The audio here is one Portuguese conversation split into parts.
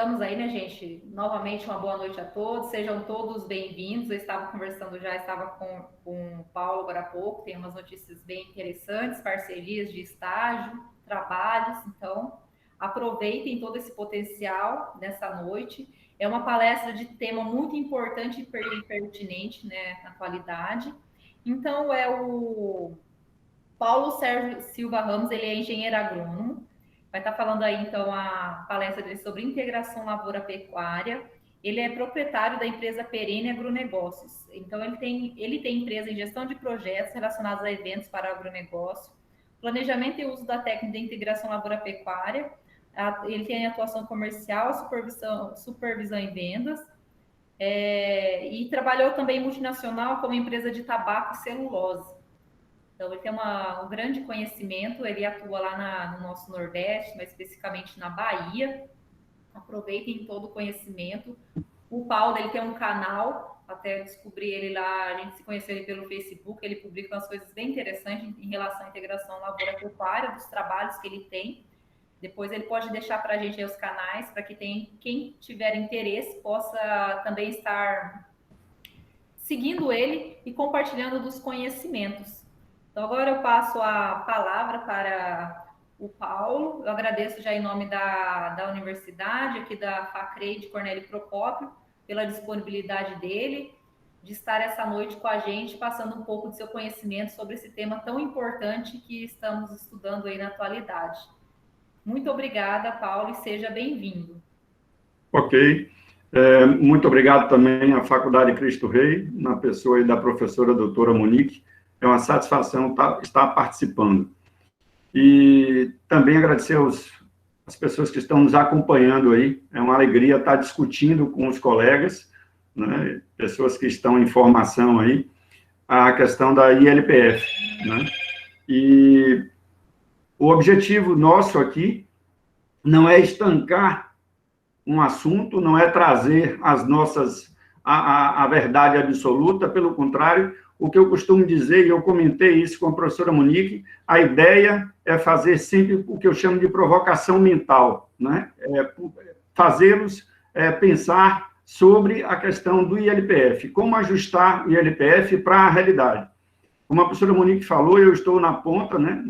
estamos aí, né, gente? Novamente, uma boa noite a todos. Sejam todos bem-vindos. Eu estava conversando já, estava com o Paulo agora há pouco. Tem umas notícias bem interessantes, parcerias de estágio, trabalhos. Então, aproveitem todo esse potencial nessa noite. É uma palestra de tema muito importante e pertinente, né, na atualidade. Então, é o Paulo Sérgio Silva Ramos, ele é engenheiro agrônomo. Vai estar falando aí, então, a palestra dele sobre integração lavoura-pecuária. Ele é proprietário da empresa Perene Agronegócios. Então, ele tem empresa em gestão de projetos relacionados a eventos para agronegócio, planejamento e uso da técnica de integração lavoura-pecuária. Ele tem atuação comercial, supervisão em vendas. E trabalhou também multinacional como empresa de tabaco e celulose. Então, ele tem um grande conhecimento, ele atua lá no nosso Nordeste, mas especificamente na Bahia. Aproveitem todo o conhecimento. O Paulo, ele tem um canal, até descobri ele lá, a gente se conheceu ele pelo Facebook, ele publica umas coisas bem interessantes em relação à integração lavoura-pecuária, dos trabalhos que ele tem. Depois ele pode deixar para a gente aí os canais, para que quem tiver interesse possa também estar seguindo ele e compartilhando dos conhecimentos. Então, agora eu passo a palavra para o Paulo. Eu agradeço já em nome da universidade, aqui da FACREI de Cornélio Procópio, pela disponibilidade dele de estar essa noite com a gente, passando um pouco do seu conhecimento sobre esse tema tão importante que estamos estudando aí na atualidade. Muito obrigada, Paulo, e seja bem-vindo. Ok. Muito obrigado também à Faculdade Cristo Rei, na pessoa da professora doutora Monique. É uma satisfação estar participando. E também agradecer as pessoas que estão nos acompanhando aí. É uma alegria estar discutindo com os colegas, né, pessoas que estão em formação aí, a questão da ILPF, né? E o objetivo nosso aqui não é estancar um assunto, não é trazer a verdade absoluta, pelo contrário, o que eu costumo dizer, e eu comentei isso com a professora Monique, a ideia é fazer sempre o que eu chamo de provocação mental, né? Fazê-los pensar sobre a questão do ILPF, como ajustar o ILPF para a realidade. Como a professora Monique falou, eu estou na ponta, né?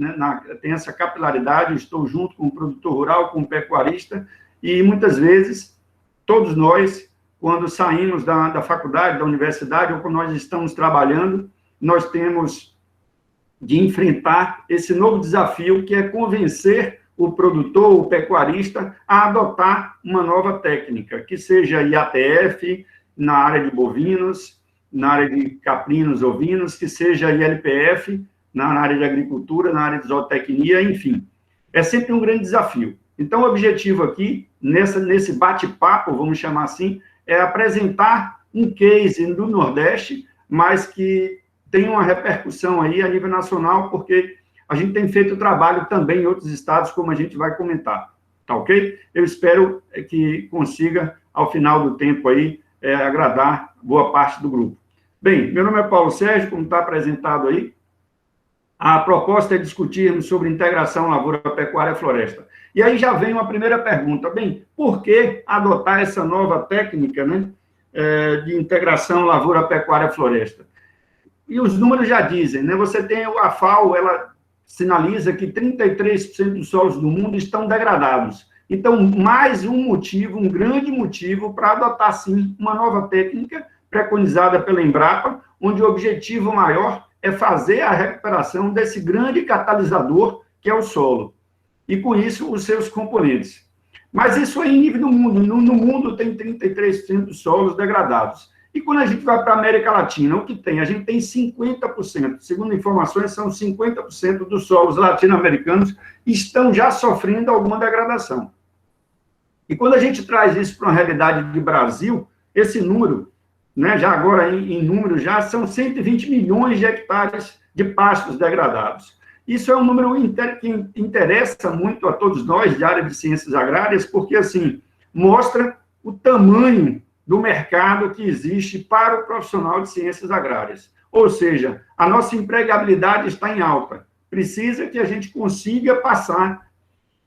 Tem essa capilaridade, estou junto com o produtor rural, com o pecuarista, e muitas vezes, todos nós, quando saímos da faculdade, da universidade, ou quando nós estamos trabalhando, nós temos de enfrentar esse novo desafio, que é convencer o produtor, o pecuarista, a adotar uma nova técnica, que seja IATF, na área de bovinos, na área de caprinos, ovinos, que seja ILPF, na área de agricultura, na área de zootecnia, enfim. É sempre um grande desafio. Então, o objetivo aqui, nesse bate-papo, vamos chamar assim, é apresentar um case do Nordeste, mas que tem uma repercussão aí a nível nacional, porque a gente tem feito trabalho também em outros estados, como a gente vai comentar, tá ok? Eu espero que consiga, ao final do tempo aí, agradar boa parte do grupo. Bem, meu nome é Paulo Sérgio, como está apresentado aí. A proposta é discutirmos sobre integração lavoura-pecuária-floresta. E aí já vem uma primeira pergunta. Bem, por que adotar essa nova técnica, né, de integração lavoura-pecuária-floresta? E os números já dizem, né? Você tem a FAO, ela sinaliza que 33% dos solos do mundo estão degradados. Então, mais um motivo, um grande motivo para adotar, sim, uma nova técnica preconizada pela Embrapa, onde o objetivo maior é fazer a recuperação desse grande catalisador que é o solo. E, com isso, os seus componentes. Mas isso é em nível do mundo. No mundo tem 33% dos solos degradados. E quando a gente vai para a América Latina, o que tem? A gente tem 50%. Segundo informações, são 50% dos solos latino-americanos estão já sofrendo alguma degradação. E quando a gente traz isso para uma realidade de Brasil, esse número, né, já agora em número, já são 120 milhões de hectares de pastos degradados. Isso é um número que interessa muito a todos nós de área de ciências agrárias, porque, assim, mostra o tamanho do mercado que existe para o profissional de ciências agrárias. Ou seja, a nossa empregabilidade está em alta. Precisa que a gente consiga passar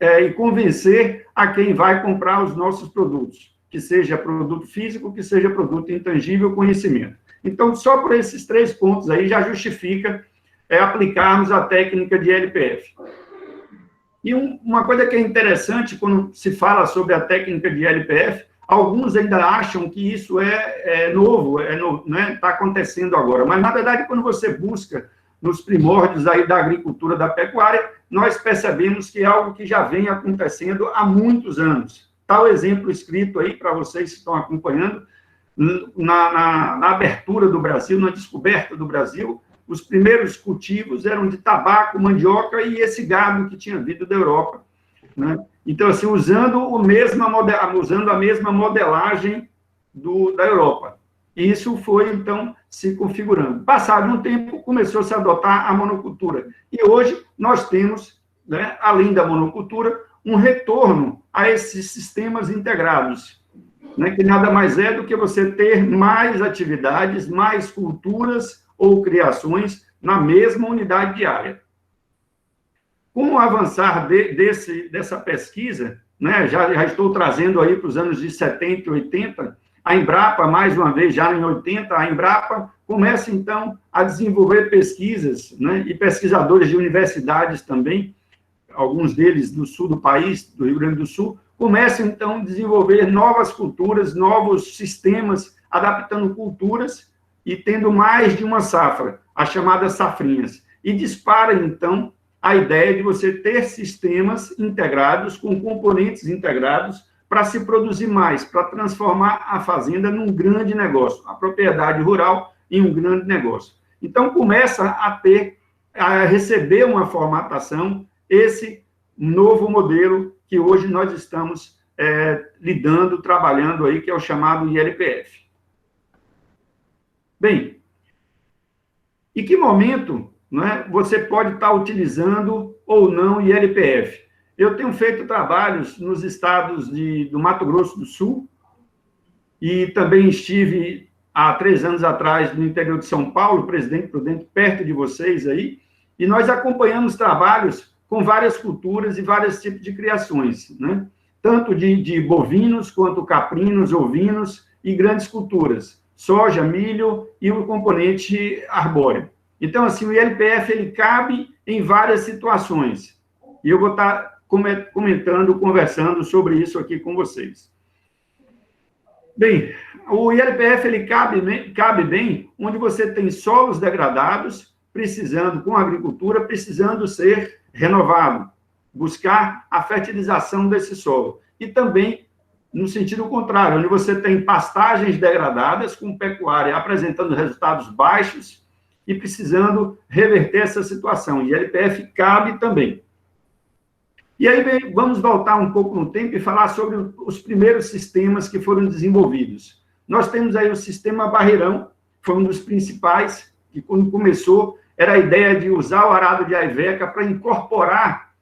e convencer a quem vai comprar os nossos produtos, que seja produto físico, que seja produto intangível, conhecimento. Então, só por esses 3 pontos aí já justifica aplicarmos a técnica de LPF. E uma coisa que é interessante, quando se fala sobre a técnica de LPF, alguns ainda acham que isso é novo, né? Está acontecendo agora. Mas, na verdade, quando você busca nos primórdios aí da agricultura, da pecuária, nós percebemos que é algo que já vem acontecendo há muitos anos. Está o exemplo escrito aí, para vocês que estão acompanhando, na abertura do Brasil, na descoberta do Brasil, os primeiros cultivos eram de tabaco, mandioca e esse gado que tinha vindo da Europa, né? Então, assim, usando a mesma modelagem da Europa. E isso foi, então, se configurando. Passado um tempo, começou a se adotar a monocultura. E hoje nós temos, né, além da monocultura, um retorno a esses sistemas integrados, né, que nada mais é do que você ter mais atividades, mais culturas ou criações na mesma unidade de área. Com o avançar dessa pesquisa, né, já estou trazendo aí para os anos de 70 e 80, a Embrapa, mais uma vez, já em 80, a Embrapa começa, então, a desenvolver pesquisas, né, e pesquisadores de universidades também, alguns deles do sul do país, do Rio Grande do Sul, começam, então, a desenvolver novas culturas, novos sistemas, adaptando culturas e tendo mais de uma safra, as chamadas safrinhas. E dispara, então, a ideia de você ter sistemas integrados, com componentes integrados, para se produzir mais, para transformar a fazenda num grande negócio, a propriedade rural em um grande negócio. Então, começa a receber uma formatação, esse novo modelo que hoje nós estamos lidando, trabalhando aí, que é o chamado ILPF. Bem, em que momento, né, você pode estar utilizando ou não ILPF? Eu tenho feito trabalhos nos estados do Mato Grosso do Sul e também estive há 3 anos atrás no interior de São Paulo, Presidente Prudente, perto de vocês aí, e nós acompanhamos trabalhos com várias culturas e vários tipos de criações, né? Tanto de bovinos quanto caprinos, ovinos e grandes culturas, soja, milho e o componente arbóreo. Então, assim, o ILPF, ele cabe em várias situações. E eu vou estar comentando, conversando sobre isso aqui com vocês. Bem, o ILPF, ele cabe bem onde você tem solos degradados, precisando, com a agricultura, precisando ser renovado, buscar a fertilização desse solo. E também no sentido contrário, onde você tem pastagens degradadas, com pecuária apresentando resultados baixos e precisando reverter essa situação. E ILPF cabe também. E aí, vamos voltar um pouco no tempo e falar sobre os primeiros sistemas que foram desenvolvidos. Nós temos aí o sistema Barreirão, foi um dos principais, que quando começou, era a ideia de usar o arado de Aiveca para incorporar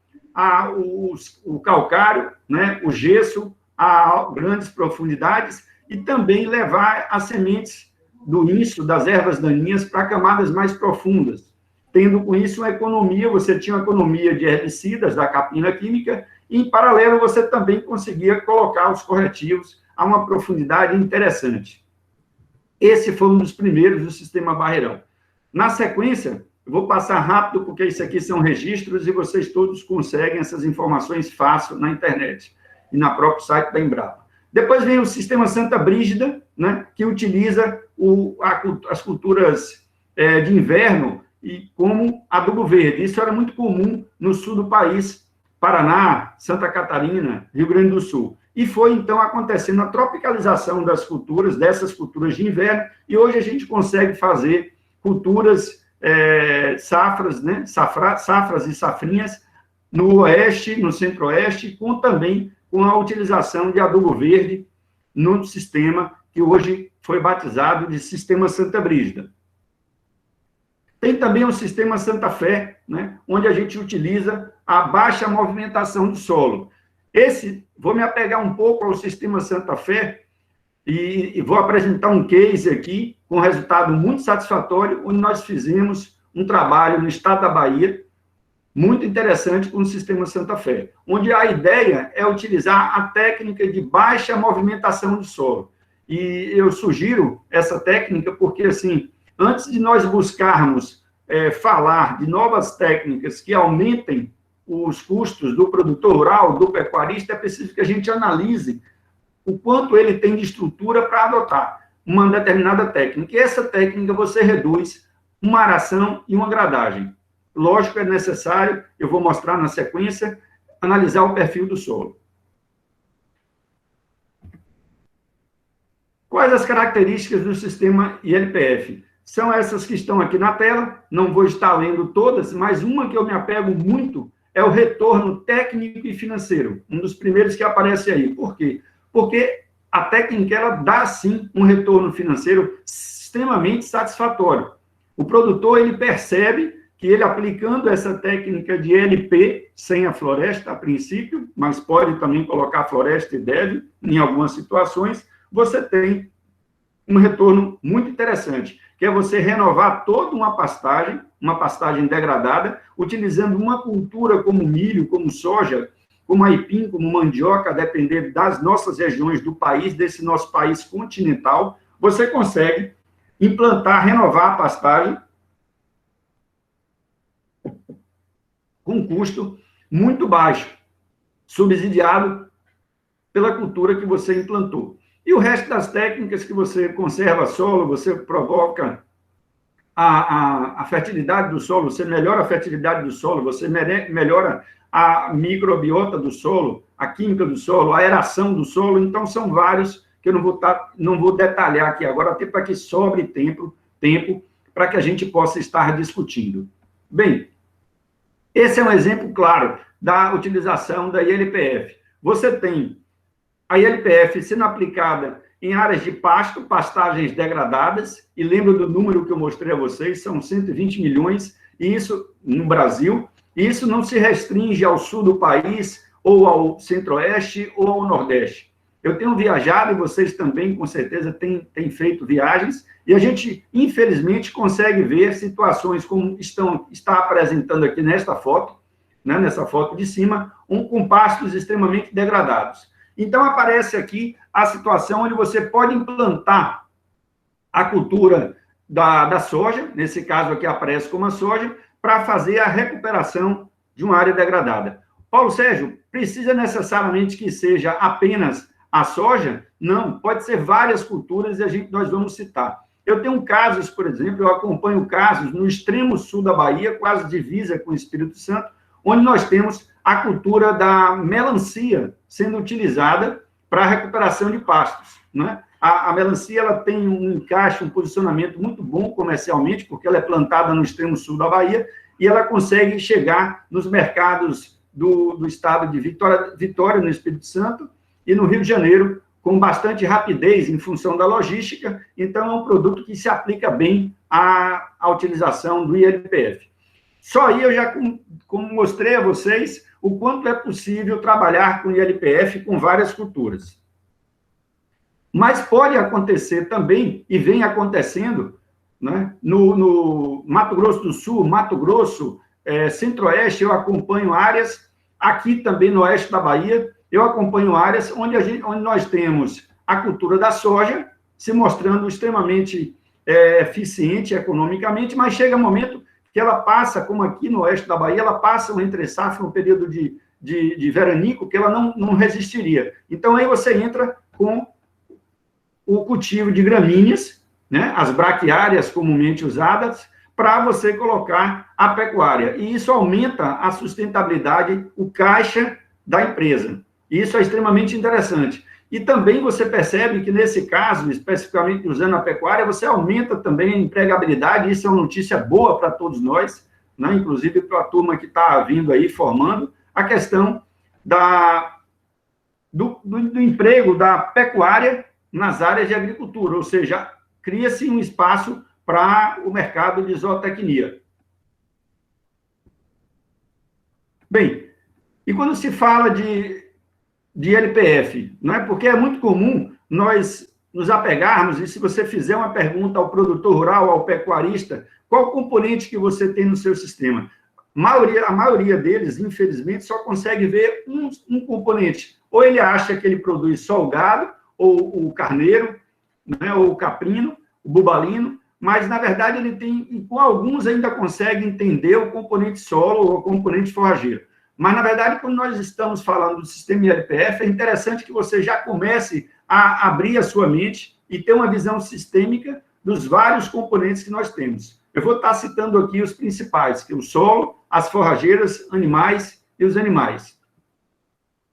o calcário, né, o gesso, a grandes profundidades e também levar as sementes do inso, das ervas daninhas, para camadas mais profundas. Tendo com isso uma economia, você tinha uma economia de herbicidas, da capina química, e, em paralelo, você também conseguia colocar os corretivos a uma profundidade interessante. Esse foi um dos primeiros do sistema Barreirão. Na sequência, eu vou passar rápido, porque isso aqui são registros e vocês todos conseguem essas informações fácil na internet e na próprio site da Embrapa. Depois vem o sistema Santa Brígida, né, que utiliza as culturas de inverno e como adubo verde. Isso era muito comum no sul do país, Paraná, Santa Catarina, Rio Grande do Sul. E foi, então, acontecendo a tropicalização das culturas, dessas culturas de inverno, e hoje a gente consegue fazer culturas, safras, né, safras e safrinhas no oeste, no centro-oeste, também com a utilização de adubo verde no sistema que hoje foi batizado de Sistema Santa Brígida. Tem também o Sistema Santa Fé, né, onde a gente utiliza a baixa movimentação do solo. Vou me apegar um pouco ao Sistema Santa Fé e vou apresentar um case aqui com resultado muito satisfatório, onde nós fizemos um trabalho no estado da Bahia, muito interessante com o Sistema Santa Fé, onde a ideia é utilizar a técnica de baixa movimentação do solo. E eu sugiro essa técnica porque, assim, antes de nós buscarmos falar de novas técnicas que aumentem os custos do produtor rural, do pecuarista, é preciso que a gente analise o quanto ele tem de estrutura para adotar uma determinada técnica. E essa técnica você reduz uma aração e uma gradagem. Lógico, é necessário, eu vou mostrar na sequência, analisar o perfil do solo. Quais as características do sistema ILPF? São essas que estão aqui na tela, não vou estar lendo todas, mas uma que eu me apego muito é o retorno técnico e financeiro, um dos primeiros que aparece aí. Por quê? Porque a técnica, ela dá, sim, um retorno financeiro extremamente satisfatório. O produtor, ele percebe que ele aplicando essa técnica de LP, sem a floresta a princípio, mas pode também colocar a floresta e deve, em algumas situações, você tem um retorno muito interessante, que é você renovar toda uma pastagem degradada, utilizando uma cultura como milho, como soja, como aipim, como mandioca, a depender das nossas regiões do país, desse nosso país continental, você consegue implantar, renovar a pastagem com um custo muito baixo, subsidiado pela cultura que você implantou. E o resto das técnicas que você conserva solo, você provoca a fertilidade do solo, você melhora a fertilidade do solo, você melhora a microbiota do solo, a química do solo, a aeração do solo. Então, são vários que eu não vou detalhar aqui agora, até para que sobre tempo para que a gente possa estar discutindo. Bem, esse é um exemplo claro da utilização da ILPF. Você tem a ILPF sendo aplicada em áreas de pasto, pastagens degradadas, e lembro do número que eu mostrei a vocês, são 120 milhões, e isso no Brasil, e isso não se restringe ao sul do país, ou ao centro-oeste, ou ao nordeste. Eu tenho viajado, e vocês também, com certeza, têm feito viagens, e a gente, infelizmente, consegue ver situações como está apresentando aqui nesta foto, né, nessa foto de cima, com pastos extremamente degradados. Então, aparece aqui a situação onde você pode implantar a cultura da soja, nesse caso aqui aparece como a soja, para fazer a recuperação de uma área degradada. Paulo Sérgio, precisa necessariamente que seja apenas a soja? Não, pode ser várias culturas e nós vamos citar. Eu tenho casos, por exemplo, eu acompanho casos no extremo sul da Bahia, quase divisa com o Espírito Santo, onde nós temos a cultura da melancia sendo utilizada para a recuperação de pastos, né? A melancia, ela tem um encaixe, um posicionamento muito bom comercialmente, porque ela é plantada no extremo sul da Bahia, e ela consegue chegar nos mercados do estado de Vitória, no Espírito Santo, e no Rio de Janeiro, com bastante rapidez em função da logística. Então, é um produto que se aplica bem à utilização do ILPF. Só aí eu já como mostrei a vocês o quanto é possível trabalhar com ILPF com várias culturas. Mas pode acontecer também, e vem acontecendo, né, no Mato Grosso do Sul, Mato Grosso, Centro-Oeste, eu acompanho áreas, aqui também no oeste da Bahia, eu acompanho áreas onde nós temos a cultura da soja se mostrando extremamente eficiente economicamente, mas chega um momento que ela passa, como aqui no oeste da Bahia, ela passa um entre-safra, um período de veranico, que ela não resistiria. Então, aí você entra com o cultivo de gramíneas, né, as braquiárias comumente usadas, para você colocar a pecuária. E isso aumenta a sustentabilidade, o caixa da empresa. E isso é extremamente interessante. E também você percebe que, nesse caso, especificamente usando a pecuária, você aumenta também a empregabilidade, e isso é uma notícia boa para todos nós, né? Inclusive para a turma que está vindo aí, formando, a questão do emprego da pecuária nas áreas de agricultura, ou seja, cria-se um espaço para o mercado de zootecnia. Bem, e quando se fala de LPF, não é? Porque é muito comum nós nos apegarmos, e se você fizer uma pergunta ao produtor rural, ao pecuarista, qual o componente que você tem no seu sistema? a maioria deles, infelizmente, só consegue ver um componente. Ou ele acha que ele produz só o gado, ou o carneiro, né, ou o caprino, o bubalino, mas, na verdade, ele tem, e com alguns ainda consegue entender o componente solo ou o componente forrageiro. Mas, na verdade, quando nós estamos falando do sistema ILPF, é interessante que você já comece a abrir a sua mente e ter uma visão sistêmica dos vários componentes que nós temos. Eu vou estar citando aqui os principais, que é o solo, as forrageiras, animais e os animais.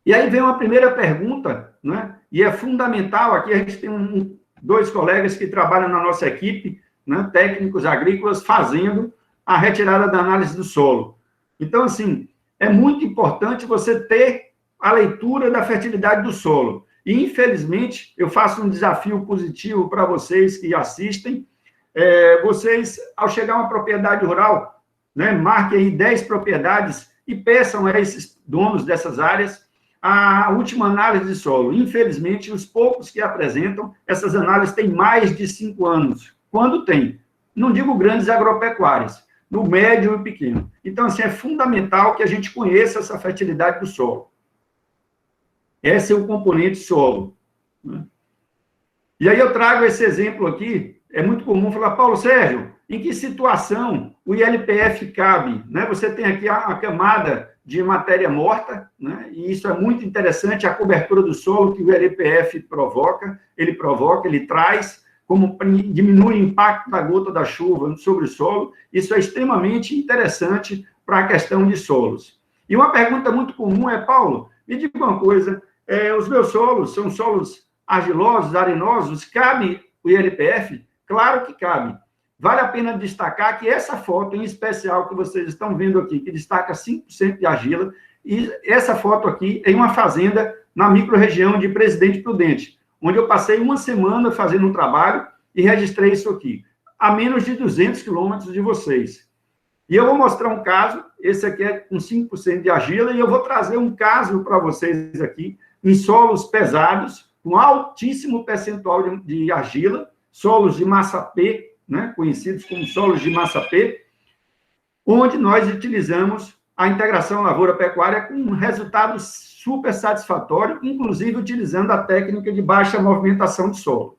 E aí vem uma primeira pergunta, né? E é fundamental, aqui a gente tem dois colegas que trabalham na nossa equipe, né? Técnicos agrícolas, fazendo a retirada da análise do solo. Então, assim, é muito importante você ter a leitura da fertilidade do solo. E, infelizmente, eu faço um desafio positivo para vocês que assistem. Vocês, ao chegar a uma propriedade rural, né, marquem aí 10 propriedades e peçam a esses donos dessas áreas a última análise de solo. Infelizmente, os poucos que apresentam, essas análises têm mais de 5 anos. Quando tem? Não digo grandes agropecuárias, no médio e pequeno. Então, assim, é fundamental que a gente conheça essa fertilidade do solo. Esse é o componente solo, né? E aí eu trago esse exemplo aqui. É muito comum falar, Paulo Sérgio, em que situação o ILPF cabe, né? Você tem aqui a camada de matéria morta, né? E isso é muito interessante, a cobertura do solo que o ILPF provoca, ele traz, como diminui o impacto da gota da chuva sobre o solo. Isso é extremamente interessante para a questão de solos. E uma pergunta muito comum é, Paulo, me diga uma coisa, os meus solos são solos argilosos, arenosos, cabe o ILPF? Claro que cabe. Vale a pena destacar que essa foto em especial que vocês estão vendo aqui, que destaca 5% de argila, e essa foto aqui é em uma fazenda na microrregião de Presidente Prudente, onde eu passei uma semana fazendo um trabalho e registrei isso aqui, a menos de 200 quilômetros de vocês. E eu vou mostrar um caso, esse aqui é com 5% de argila, e eu vou trazer um caso para vocês aqui, em solos pesados, com altíssimo percentual de argila, solos de massa P, né, conhecidos como solos de massa P, onde nós utilizamos a integração lavoura-pecuária com um resultado super satisfatório, inclusive utilizando a técnica de baixa movimentação de solo.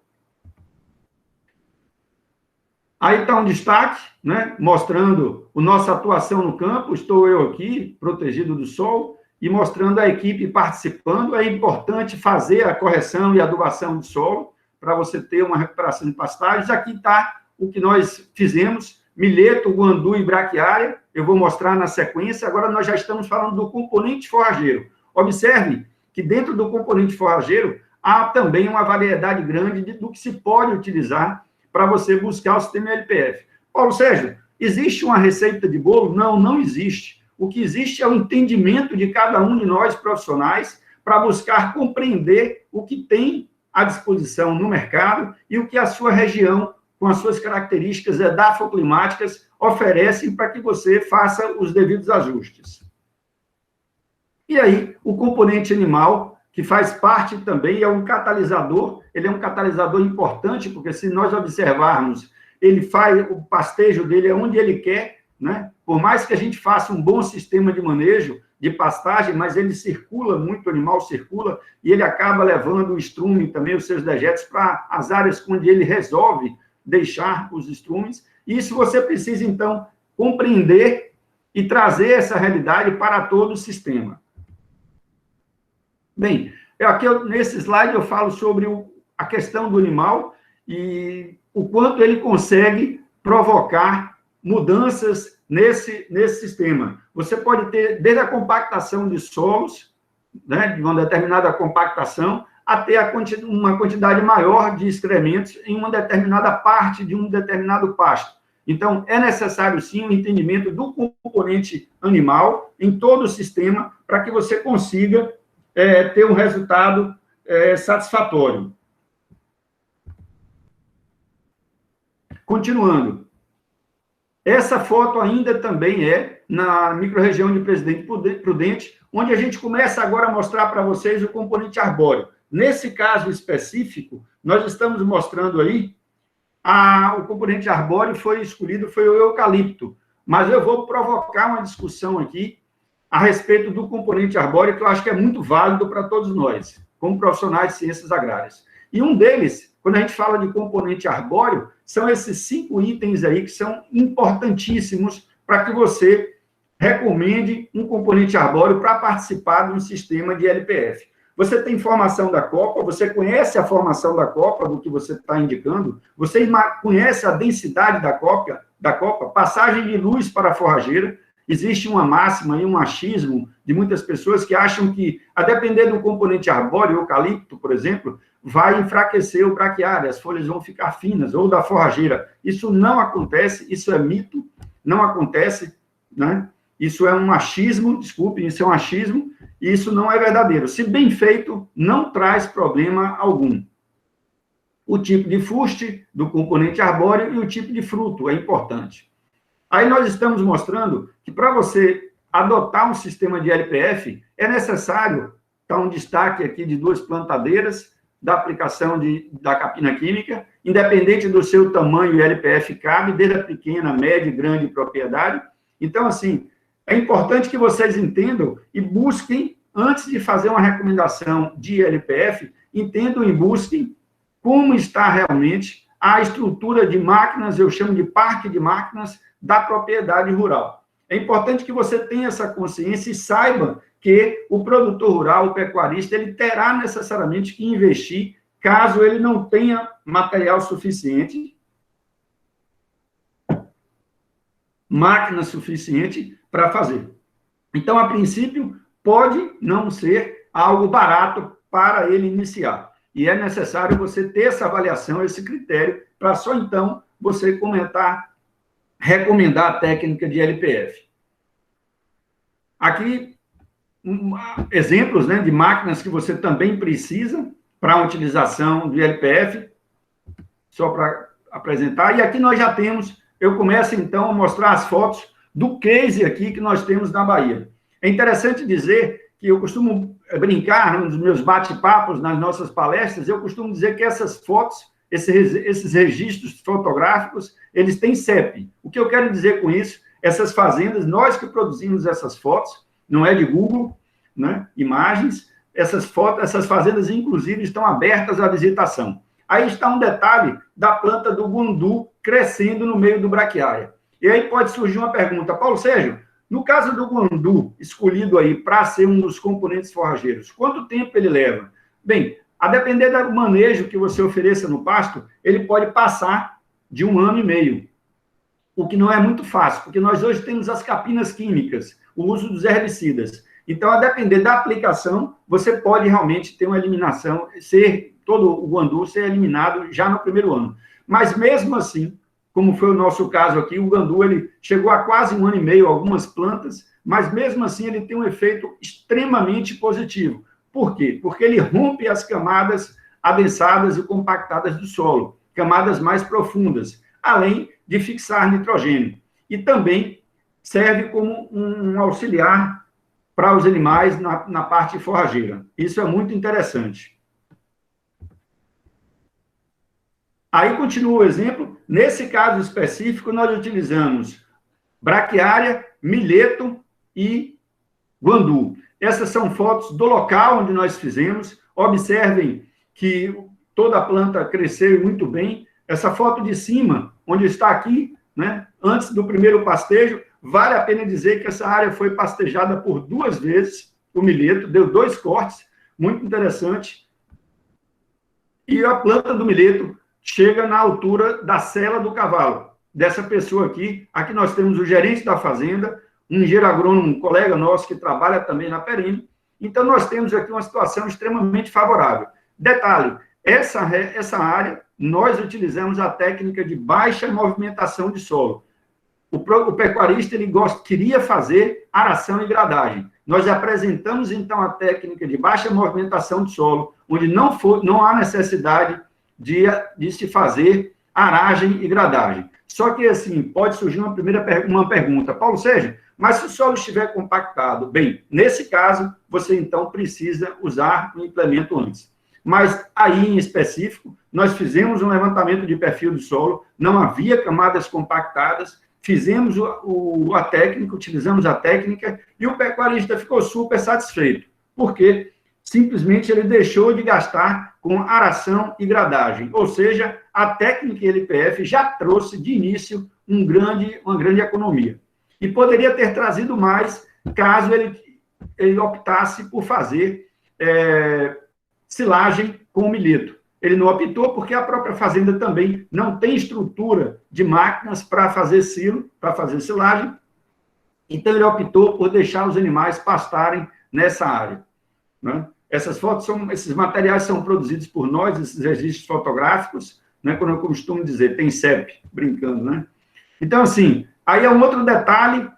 Aí está um destaque, né, mostrando a nossa atuação no campo. Estou eu aqui, protegido do sol, e mostrando a equipe participando. É importante fazer a correção e adubação de solo, para você ter uma recuperação de pastagens. Aqui está o que nós fizemos, milheto, guandu e braquiária. Eu vou mostrar na sequência. Agora nós já estamos falando do componente forrageiro. Observe que dentro do componente forrageiro há também uma variedade grande do que se pode utilizar para você buscar o sistema ILPF. Paulo Sérgio, existe uma receita de bolo? Não, não existe. O que existe é o entendimento de cada um de nós profissionais para buscar compreender o que tem à disposição no mercado e o que a sua região, com as suas características edafoclimáticas, oferecem para que você faça os devidos ajustes. E aí, o componente animal, que faz parte também, é um catalisador, ele é um catalisador importante, porque se nós observarmos, ele faz, o pastejo dele é onde ele quer, né? Por mais que a gente faça um bom sistema de manejo de pastagem, mas ele circula muito, o animal circula, e ele acaba levando o estrume também, os seus dejetos, para as áreas onde ele resolve deixar os estrumes. E isso você precisa, então, compreender e trazer essa realidade para todo o sistema. Bem, aqui nesse slide eu falo sobre a questão do animal e o quanto ele consegue provocar mudanças nesse sistema. Você pode ter desde a compactação de solos, né, de uma determinada compactação, até uma quantidade maior de excrementos em uma determinada parte de um determinado pasto. Então, é necessário, sim, o entendimento do componente animal em todo o sistema para que você consiga ter um resultado satisfatório. Continuando. Essa foto ainda também é na microrregião de Presidente Prudente, onde a gente começa agora a mostrar para vocês o componente arbóreo. Nesse caso específico, nós estamos mostrando aí, o componente arbóreo foi escolhido, foi o eucalipto. mas eu vou provocar uma discussão aqui a respeito do componente arbóreo, que eu acho que é muito válido para todos nós, como profissionais de ciências agrárias. E um deles, quando a gente fala de componente arbóreo, são esses 5 itens aí que são importantíssimos para que você recomende um componente arbóreo para participar de um sistema de LPF. Você tem formação da copa, você conhece a formação da copa, do que você está indicando, você conhece a densidade da copa, passagem de luz para a forrageira. Existe uma máxima e um achismo de muitas pessoas que acham que, a depender do componente arbóreo, o eucalipto, por exemplo, vai enfraquecer o braquiário, as folhas vão ficar finas, ou da forrageira. Isso não acontece, isso é mito, não acontece, né? Isso é um achismo, desculpem, isso é um achismo, e isso não é verdadeiro. Se bem feito, não traz problema algum. O tipo de fuste do componente arbóreo e o tipo de fruto é importante. Aí nós estamos mostrando que para você adotar um sistema de LPF, é necessário, está um destaque aqui de 2 plantadeiras, da aplicação da capina química, independente do seu tamanho, o LPF cabe, desde a pequena, média e grande propriedade. Então, assim, é importante que vocês entendam e busquem, antes de fazer uma recomendação de LPF, entendam e busquem como está realmente a estrutura de máquinas, eu chamo de parque de máquinas, da propriedade rural. É importante que você tenha essa consciência e saiba que o produtor rural, o pecuarista, ele terá necessariamente que investir, caso ele não tenha material suficiente, máquina suficiente para fazer. Então, a princípio, pode não ser algo barato para ele iniciar. E é necessário você ter essa avaliação, esse critério, para só então você recomendar a técnica de LPF. Aqui, exemplos, né, de máquinas que você também precisa para a utilização de LPF, só para apresentar. E aqui nós já temos, eu começo então a mostrar as fotos do case aqui que nós temos na Bahia. É interessante dizer que eu costumo brincar nos meus bate-papos, nas nossas palestras, eu costumo dizer que essas fotos, esses registros fotográficos, eles têm CEP. O que eu quero dizer com isso? Essas fazendas, nós que produzimos essas fotos, não é de Google, né, imagens, essas fazendas, inclusive, estão abertas à visitação. Aí está um detalhe da planta do guandu crescendo no meio do braquiária. E aí pode surgir uma pergunta, Paulo Sérgio, no caso do guandu, escolhido aí para ser um dos componentes forrageiros, quanto tempo ele leva? Bem, a depender do manejo que você ofereça no pasto, ele pode passar de 1 ano e meio, o que não é muito fácil, porque nós hoje temos as capinas químicas, o uso dos herbicidas. Então, a depender da aplicação, você pode realmente ter uma eliminação, todo o guandu ser eliminado já no primeiro ano. Mas mesmo assim, como foi o nosso caso aqui, o guandu ele chegou a quase 1 ano e meio, algumas plantas, mas mesmo assim ele tem um efeito extremamente positivo. Por quê? Porque ele rompe as camadas adensadas e compactadas do solo, camadas mais profundas, além de fixar nitrogênio. E também serve como um auxiliar para os animais na parte forrageira. Isso é muito interessante. Aí continua o exemplo. Nesse caso específico, nós utilizamos braquiária, milheto e guandu. Essas são fotos do local onde nós fizemos. Observem que toda a planta cresceu muito bem. Essa foto de cima, onde está aqui, né, antes do primeiro pastejo, vale a pena dizer que essa área foi pastejada por 2 vezes, o milheto, deu 2 cortes, muito interessante. E a planta do milheto chega na altura da sela do cavalo, dessa pessoa aqui. Aqui nós temos o gerente da fazenda, um engenheiro agrônomo, um colega nosso que trabalha também na Perino. Então, nós temos aqui uma situação extremamente favorável. Detalhe, essa área, nós utilizamos a técnica de baixa movimentação de solo. O pecuarista ele queria fazer aração e gradagem. Nós apresentamos, então, a técnica de baixa movimentação de solo, onde não há necessidade de se fazer aragem e gradagem. Só que, assim, pode surgir uma pergunta. Paulo Sérgio, mas se o solo estiver compactado? Bem, nesse caso, você, então, precisa usar o implemento antes. Mas aí, em específico, nós fizemos um levantamento de perfil do solo, não havia camadas compactadas, fizemos a técnica, utilizamos a técnica, e o pecuarista ficou super satisfeito. Por quê? Simplesmente ele deixou de gastar com aração e gradagem. Ou seja, a técnica LPF já trouxe de início uma grande economia. E poderia ter trazido mais caso ele optasse por fazer silagem com milheto. Ele não optou porque a própria fazenda também não tem estrutura de máquinas para fazer silo, para fazer silagem. Então, ele optou por deixar os animais pastarem nessa área, né? Esses materiais são produzidos por nós, esses registros fotográficos, né? Quando eu costumo dizer, tem CEP, brincando, né? Então, assim, aí é um outro detalhe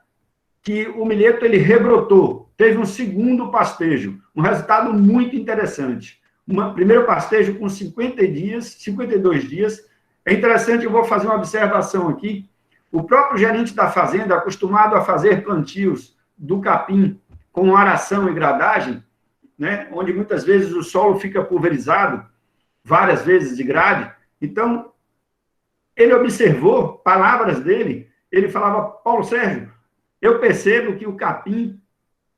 que o milheto, ele rebrotou, teve um segundo pastejo, um resultado muito interessante. Primeiro pastejo com 52 dias. É interessante, eu vou fazer uma observação aqui. O próprio gerente da fazenda, acostumado a fazer plantios do capim com aração e gradagem, né, onde muitas vezes o solo fica pulverizado, várias vezes de grade. Então, ele observou, palavras dele, ele falava: Paulo Sérgio, eu percebo que o capim,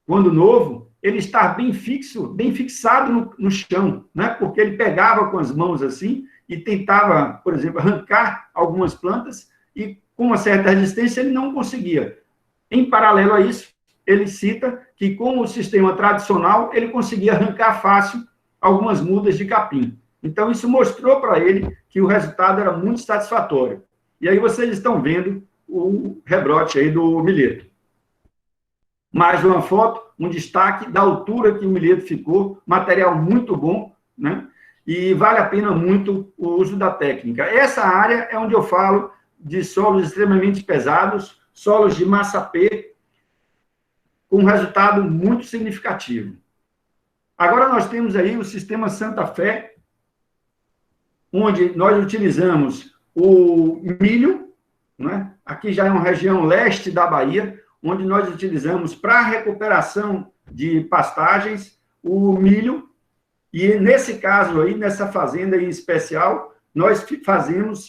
quando novo, ele está bem fixado no chão, né? Porque ele pegava com as mãos assim e tentava, por exemplo, arrancar algumas plantas e, com uma certa resistência, ele não conseguia. Em paralelo a isso, ele cita que, com o sistema tradicional, ele conseguia arrancar fácil algumas mudas de capim. Então, isso mostrou para ele que o resultado era muito satisfatório. E aí vocês estão vendo o rebrote aí do milheto. Mais uma foto, um destaque da altura que o milheto ficou, material muito bom, né? E vale a pena muito o uso da técnica. Essa área é onde eu falo de solos extremamente pesados, solos de massa P, com um resultado muito significativo. Agora nós temos aí o sistema Santa Fé, onde nós utilizamos o milho, né? Aqui já é uma região leste da Bahia, onde nós utilizamos para recuperação de pastagens o milho, e nesse caso aí, nessa fazenda em especial, nós fizemos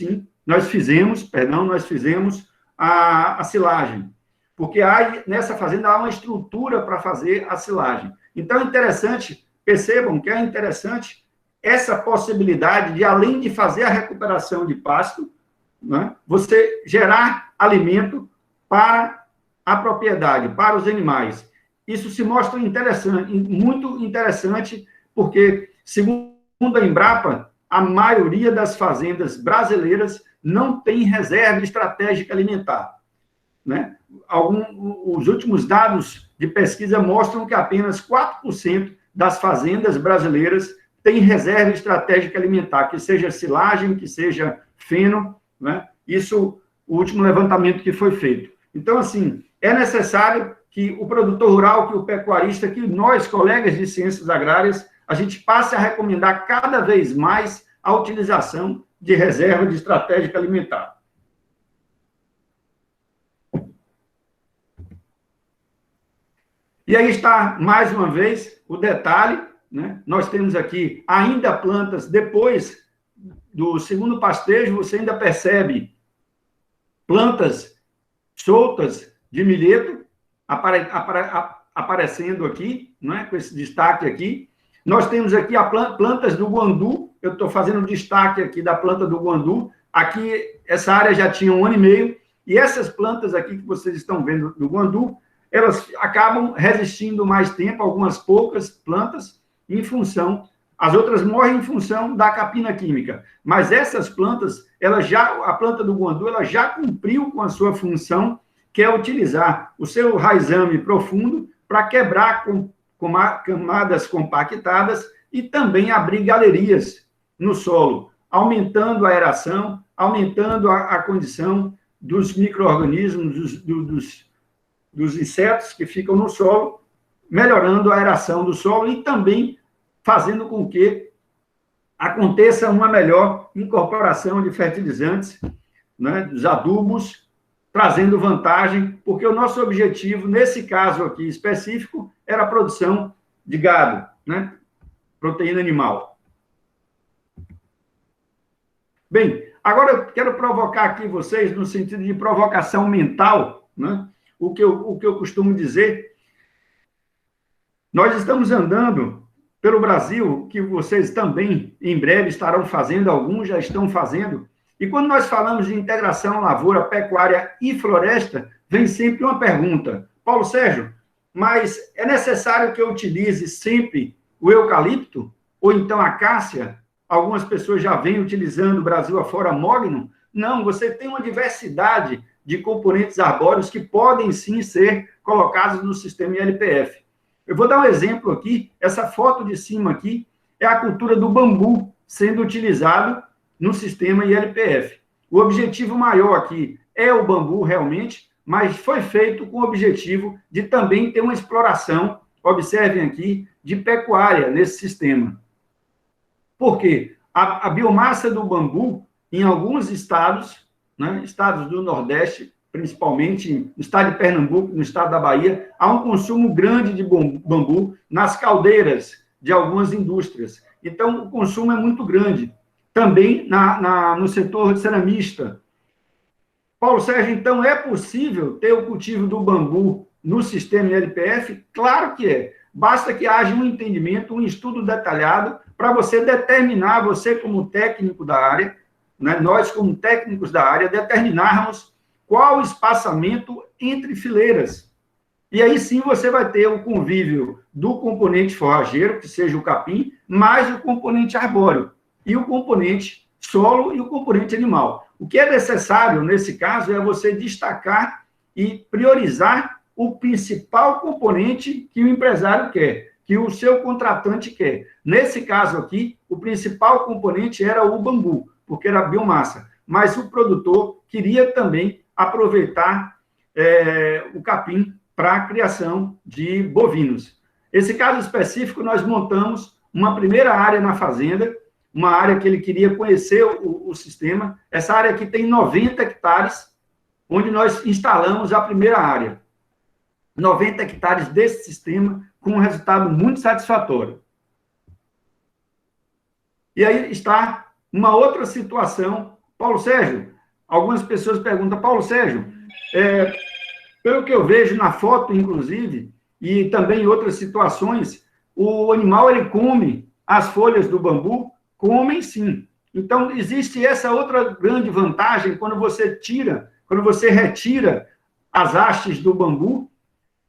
a silagem, porque nessa fazenda há uma estrutura para fazer a silagem. Então, é interessante, percebam que é interessante essa possibilidade de, além de fazer a recuperação de pasto, né, você gerar alimento para a propriedade, para os animais. Isso se mostra interessante, muito interessante, porque, segundo a Embrapa, a maioria das fazendas brasileiras não tem reserva estratégica alimentar, né? Os últimos dados de pesquisa mostram que apenas 4% das fazendas brasileiras têm reserva estratégica alimentar, que seja silagem, que seja feno, né? Isso, o último levantamento que foi feito. Então, assim, é necessário que o produtor rural, que o pecuarista, que nós, colegas de ciências agrárias, a gente passe a recomendar cada vez mais a utilização de reserva de estratégica alimentar. E aí está, mais uma vez, o detalhe, né? Nós temos aqui ainda plantas, depois do segundo pastejo, você ainda percebe plantas soltas de milheto aparecendo aqui, né? Com esse destaque aqui. Nós temos aqui plantas do guandu, eu estou fazendo um destaque aqui da planta do guandu. Aqui, essa área já tinha 1 ano e meio, e essas plantas aqui que vocês estão vendo do guandu, elas acabam resistindo mais tempo, algumas poucas plantas, as outras morrem em função da capina química. Mas essas plantas, a planta do guandu, ela já cumpriu com a sua função, que é utilizar o seu raizame profundo para quebrar com camadas compactadas e também abrir galerias no solo, aumentando a aeração, aumentando a condição dos micro-organismos, dos insetos que ficam no solo, melhorando a aeração do solo e também fazendo com que aconteça uma melhor incorporação de fertilizantes, né, dos adubos, trazendo vantagem, porque o nosso objetivo, nesse caso aqui específico, era a produção de gado, né, proteína animal. Bem, Agora, eu quero provocar aqui vocês, no sentido de provocação mental, né? O que eu costumo dizer. Nós estamos andando pelo Brasil, que vocês também, em breve, estarão fazendo, alguns já estão fazendo. E quando nós falamos de integração lavoura, pecuária e floresta, vem sempre uma pergunta. Paulo Sérgio, mas é necessário que eu utilize sempre o eucalipto? Ou então a cássia? Algumas pessoas já vêm utilizando, Brasil afora, mogno. Não, você tem uma diversidade de componentes arbóreos que podem sim ser colocados no sistema ILPF. Eu vou dar um exemplo aqui. Essa foto de cima aqui é a cultura do bambu sendo utilizado no sistema ILPF. O objetivo maior aqui é o bambu, realmente, mas foi feito com o objetivo de também ter uma exploração, observem aqui, de pecuária nesse sistema. Por quê? A biomassa do bambu, em alguns estados, né, estados do Nordeste, principalmente no estado de Pernambuco, no estado da Bahia, há um consumo grande de bambu nas caldeiras de algumas indústrias. Então, o consumo é muito grande. Também no setor ceramista. Paulo Sérgio, então, é possível ter o cultivo do bambu no sistema ILPF? Claro que é. Basta que haja um entendimento, um estudo detalhado, para você determinar, você como técnico da área, né, nós como técnicos da área, determinarmos qual o espaçamento entre fileiras. E aí sim você vai ter o convívio do componente forrageiro, que seja o capim, mais o componente arbóreo, e o componente solo e o componente animal. O que é necessário, nesse caso, é você destacar e priorizar o principal componente que o empresário quer, que o seu contratante quer. Nesse caso aqui, o principal componente era o bambu, porque era biomassa, mas o produtor queria também aproveitar o capim para a criação de bovinos. Esse caso específico, nós montamos uma primeira área na fazenda, uma área que ele queria conhecer o sistema. Essa área aqui tem 90 hectares, onde nós instalamos a primeira área. 90 hectares desse sistema, com um resultado muito satisfatório. E aí está uma outra situação. Paulo Sérgio, algumas pessoas perguntam, Paulo Sérgio, pelo que eu vejo na foto, inclusive, e também em outras situações, o animal, ele come as folhas do bambu, comem sim. Então, existe essa outra grande vantagem quando você retira as hastes do bambu,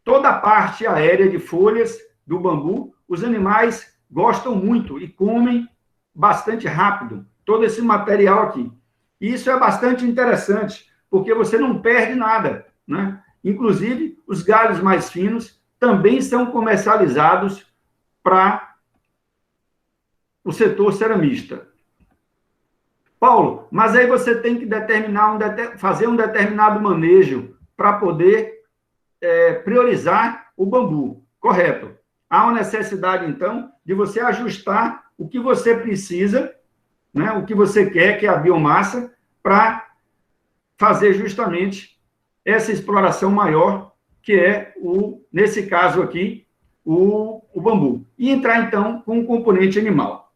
toda a parte aérea de folhas do bambu, os animais gostam muito e comem bastante rápido todo esse material aqui. E isso é bastante interessante, porque você não perde nada, né? Inclusive, os galhos mais finos também são comercializados para o setor ceramista. Paulo, mas aí você tem que fazer um determinado manejo para poder priorizar o bambu, correto? Há uma necessidade, então, de você ajustar o que você precisa, né, o que você quer, que é a biomassa, para fazer justamente essa exploração maior, que é, nesse caso aqui, o bambu. E entrar, então, com o componente animal.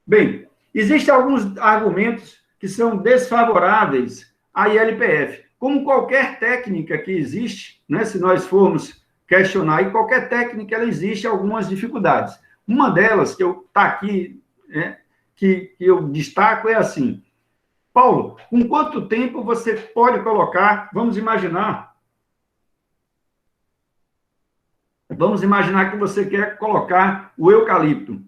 Bem, existem alguns argumentos que são desfavoráveis à ILPF. Como qualquer técnica que existe, né, se nós formos questionar, e qualquer técnica, ela existe algumas dificuldades. Uma delas, que está aqui, que eu destaco, é assim, Paulo, com quanto tempo você pode colocar, vamos imaginar que você quer colocar o eucalipto.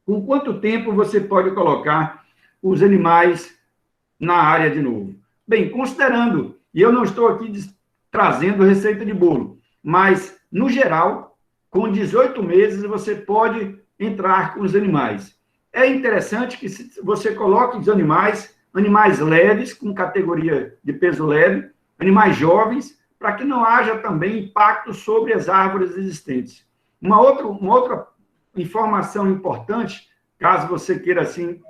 Com quanto tempo você pode colocar os animais na área de novo? Bem, considerando, e eu não estou aqui trazendo receita de bolo, mas, no geral, com 18 meses, você pode entrar com os animais. É interessante que você coloque os animais leves, com categoria de peso leve, animais jovens, para que não haja também impacto sobre as árvores existentes. Uma outra informação importante, caso você queira assim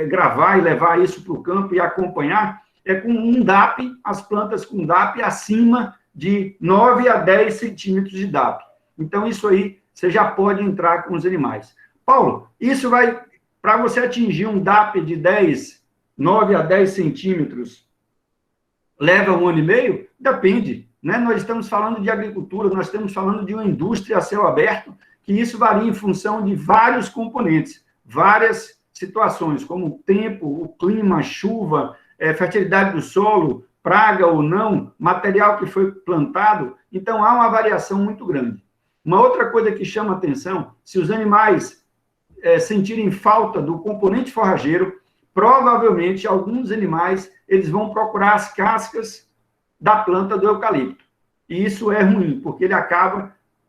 gravar e levar isso para o campo e acompanhar, é com um DAP, as plantas com DAP acima de 9 a 10 centímetros de DAP. Então, isso aí, você já pode entrar com os animais. Paulo, isso vai, para você atingir um DAP de 10 9 a 10 centímetros, leva 1 ano e meio? Depende, né? Nós estamos falando de agricultura, nós estamos falando de uma indústria a céu aberto, que isso varia em função de vários componentes, várias situações, como o tempo, o clima, a chuva, fertilidade do solo, praga ou não, material que foi plantado. Então, há uma variação muito grande. Uma outra coisa que chama atenção, se os animais sentirem falta do componente forrageiro, provavelmente alguns animais eles vão procurar as cascas da planta do eucalipto. E isso é ruim, porque ele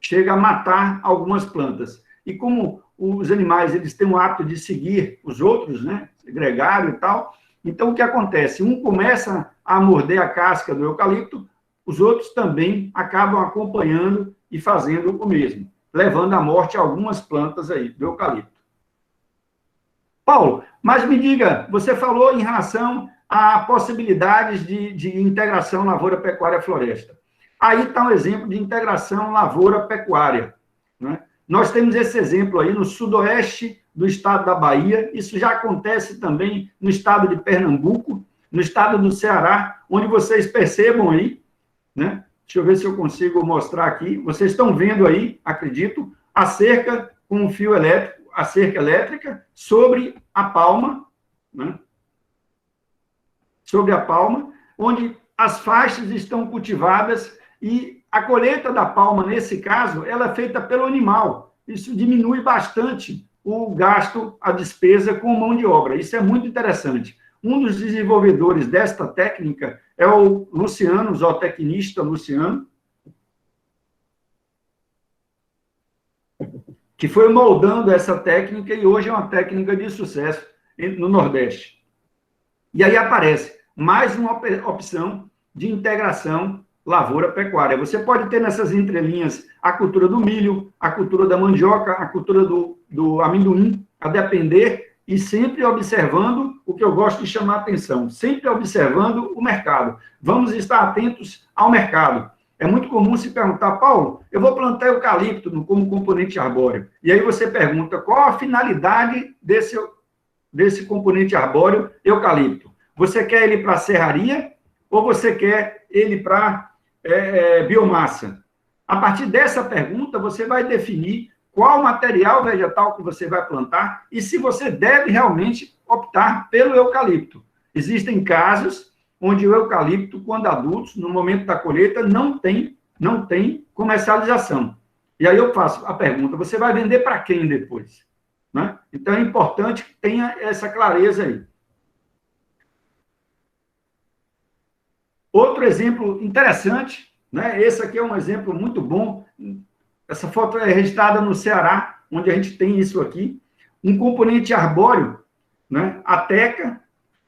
chega a matar algumas plantas. E como os animais eles têm o hábito de seguir os outros, né, gregário e tal, então o que acontece? Um começa a morder a casca do eucalipto, os outros também acabam acompanhando e fazendo o mesmo, levando à morte algumas plantas aí do eucalipto. Paulo, mas me diga, você falou em relação a possibilidades de integração lavoura-pecuária-floresta. Aí está um exemplo de integração lavoura-pecuária, né? Nós temos esse exemplo aí no sudoeste do estado da Bahia, isso já acontece também no estado de Pernambuco, no estado do Ceará, onde vocês percebam aí, né? Deixa eu ver se eu consigo mostrar aqui. Vocês estão vendo aí, acredito, a cerca com o fio elétrico, a cerca elétrica sobre a palma, né? Sobre a palma, onde as faixas estão cultivadas e a colheita da palma, nesse caso, ela é feita pelo animal. Isso diminui bastante o gasto, a despesa com mão de obra. Isso é muito interessante. Um dos desenvolvedores desta técnica é o Luciano, o zootecnista Luciano, que foi moldando essa técnica e hoje é uma técnica de sucesso no Nordeste. E aí aparece mais uma opção de integração lavoura-pecuária. Você pode ter nessas entrelinhas a cultura do milho, a cultura da mandioca, a cultura do amendoim, a depender, e sempre observando o que eu gosto de chamar a atenção, sempre observando o mercado. Vamos estar atentos ao mercado. É muito comum se perguntar, Paulo, eu vou plantar eucalipto como componente arbóreo. E aí você pergunta, qual a finalidade desse componente arbóreo eucalipto? Você quer ele para serraria ou você quer ele para biomassa? A partir dessa pergunta, você vai definir qual material vegetal que você vai plantar e se você deve realmente optar pelo eucalipto. Existem casos onde o eucalipto, quando adultos, no momento da colheita, não tem comercialização. E aí eu faço a pergunta, você vai vender para quem depois? Né? Então, é importante que tenha essa clareza aí. Outro exemplo interessante, né? Esse aqui é um exemplo muito bom. Essa foto é registrada no Ceará, onde a gente tem isso aqui. Um componente arbóreo, né? A teca.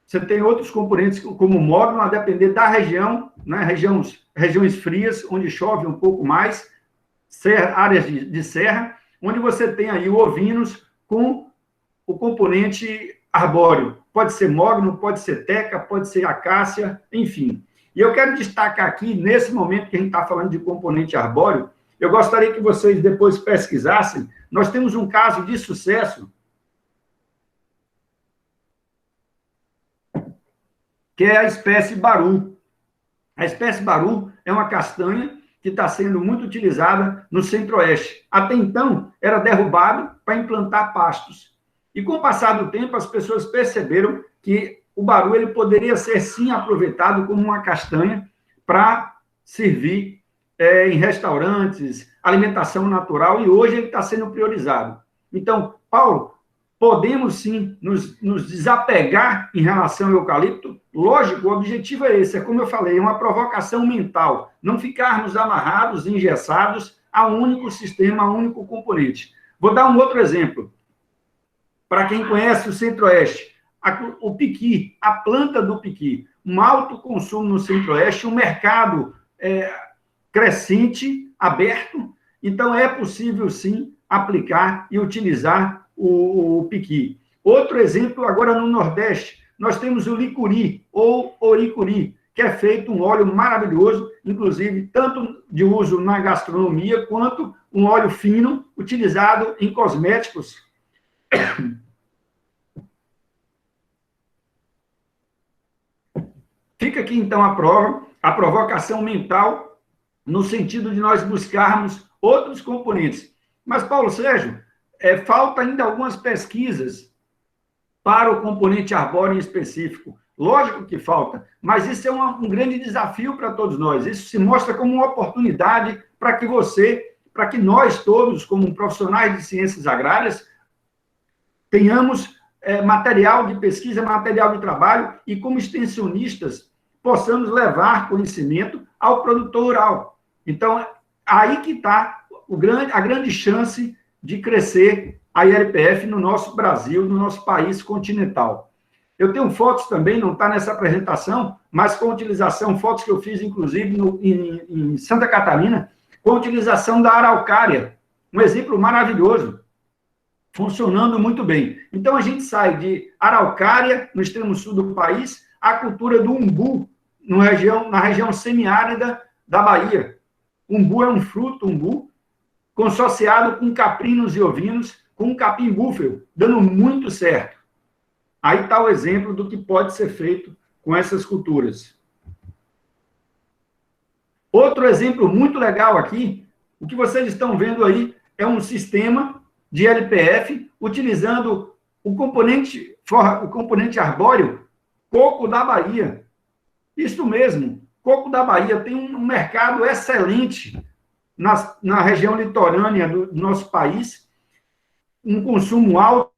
Você tem outros componentes, como o mogno, a depender da região, né? Regiões frias, onde chove um pouco mais, áreas de serra, onde você tem aí o ovinos com o componente arbóreo. Pode ser mogno, pode ser teca, pode ser acácia, enfim. E eu quero destacar aqui, nesse momento que a gente está falando de componente arbóreo, eu gostaria que vocês depois pesquisassem. Nós temos um caso de sucesso, que é a espécie baru. A espécie baru é uma castanha que está sendo muito utilizada no centro-oeste. Até então, era derrubado para implantar pastos. E com o passar do tempo, as pessoas perceberam que o baru ele poderia ser, sim, aproveitado como uma castanha para servir em restaurantes, alimentação natural, e hoje ele está sendo priorizado. Então, Paulo, podemos, sim, nos desapegar em relação ao eucalipto? Lógico, o objetivo é esse, é como eu falei, é uma provocação mental, não ficarmos amarrados, engessados a um único sistema, a um único componente. Vou dar um outro exemplo. Para quem conhece o Centro-Oeste, o piqui, a planta do piqui, um alto consumo no Centro-Oeste, um mercado crescente, aberto, então é possível, sim, aplicar e utilizar o piqui. Outro exemplo, agora no Nordeste, nós temos o licuri, ou oricuri, que é feito um óleo maravilhoso, inclusive tanto de uso na gastronomia, quanto um óleo fino, utilizado em cosméticos. Fica aqui, então, a provocação mental, no sentido de nós buscarmos outros componentes. Mas, Paulo Sérgio, falta ainda algumas pesquisas para o componente arbóreo em específico. Lógico que falta, mas isso é um grande desafio para todos nós. Isso se mostra como uma oportunidade para que nós todos, como profissionais de ciências agrárias, tenhamos material de pesquisa, material de trabalho e, como extensionistas, possamos levar conhecimento ao produtor rural. Então, aí que está a grande chance de crescer a ILPF no nosso Brasil, no nosso país continental. Eu tenho fotos também, não está nessa apresentação, mas com utilização, fotos que eu fiz, inclusive, em Santa Catarina, com a utilização da araucária, um exemplo maravilhoso, funcionando muito bem. Então, a gente sai de araucária, no extremo sul do país, à cultura do umbu, na região semiárida da Bahia. Umbu é um fruto, umbu, consociado com caprinos e ovinos, com um capim búfalo, dando muito certo. Aí está o exemplo do que pode ser feito com essas culturas. Outro exemplo muito legal aqui, o que vocês estão vendo aí é um sistema de LPF utilizando o componente arbóreo coco da Bahia. Isso mesmo, coco da Bahia tem um mercado excelente na região litorânea do nosso país, um consumo alto,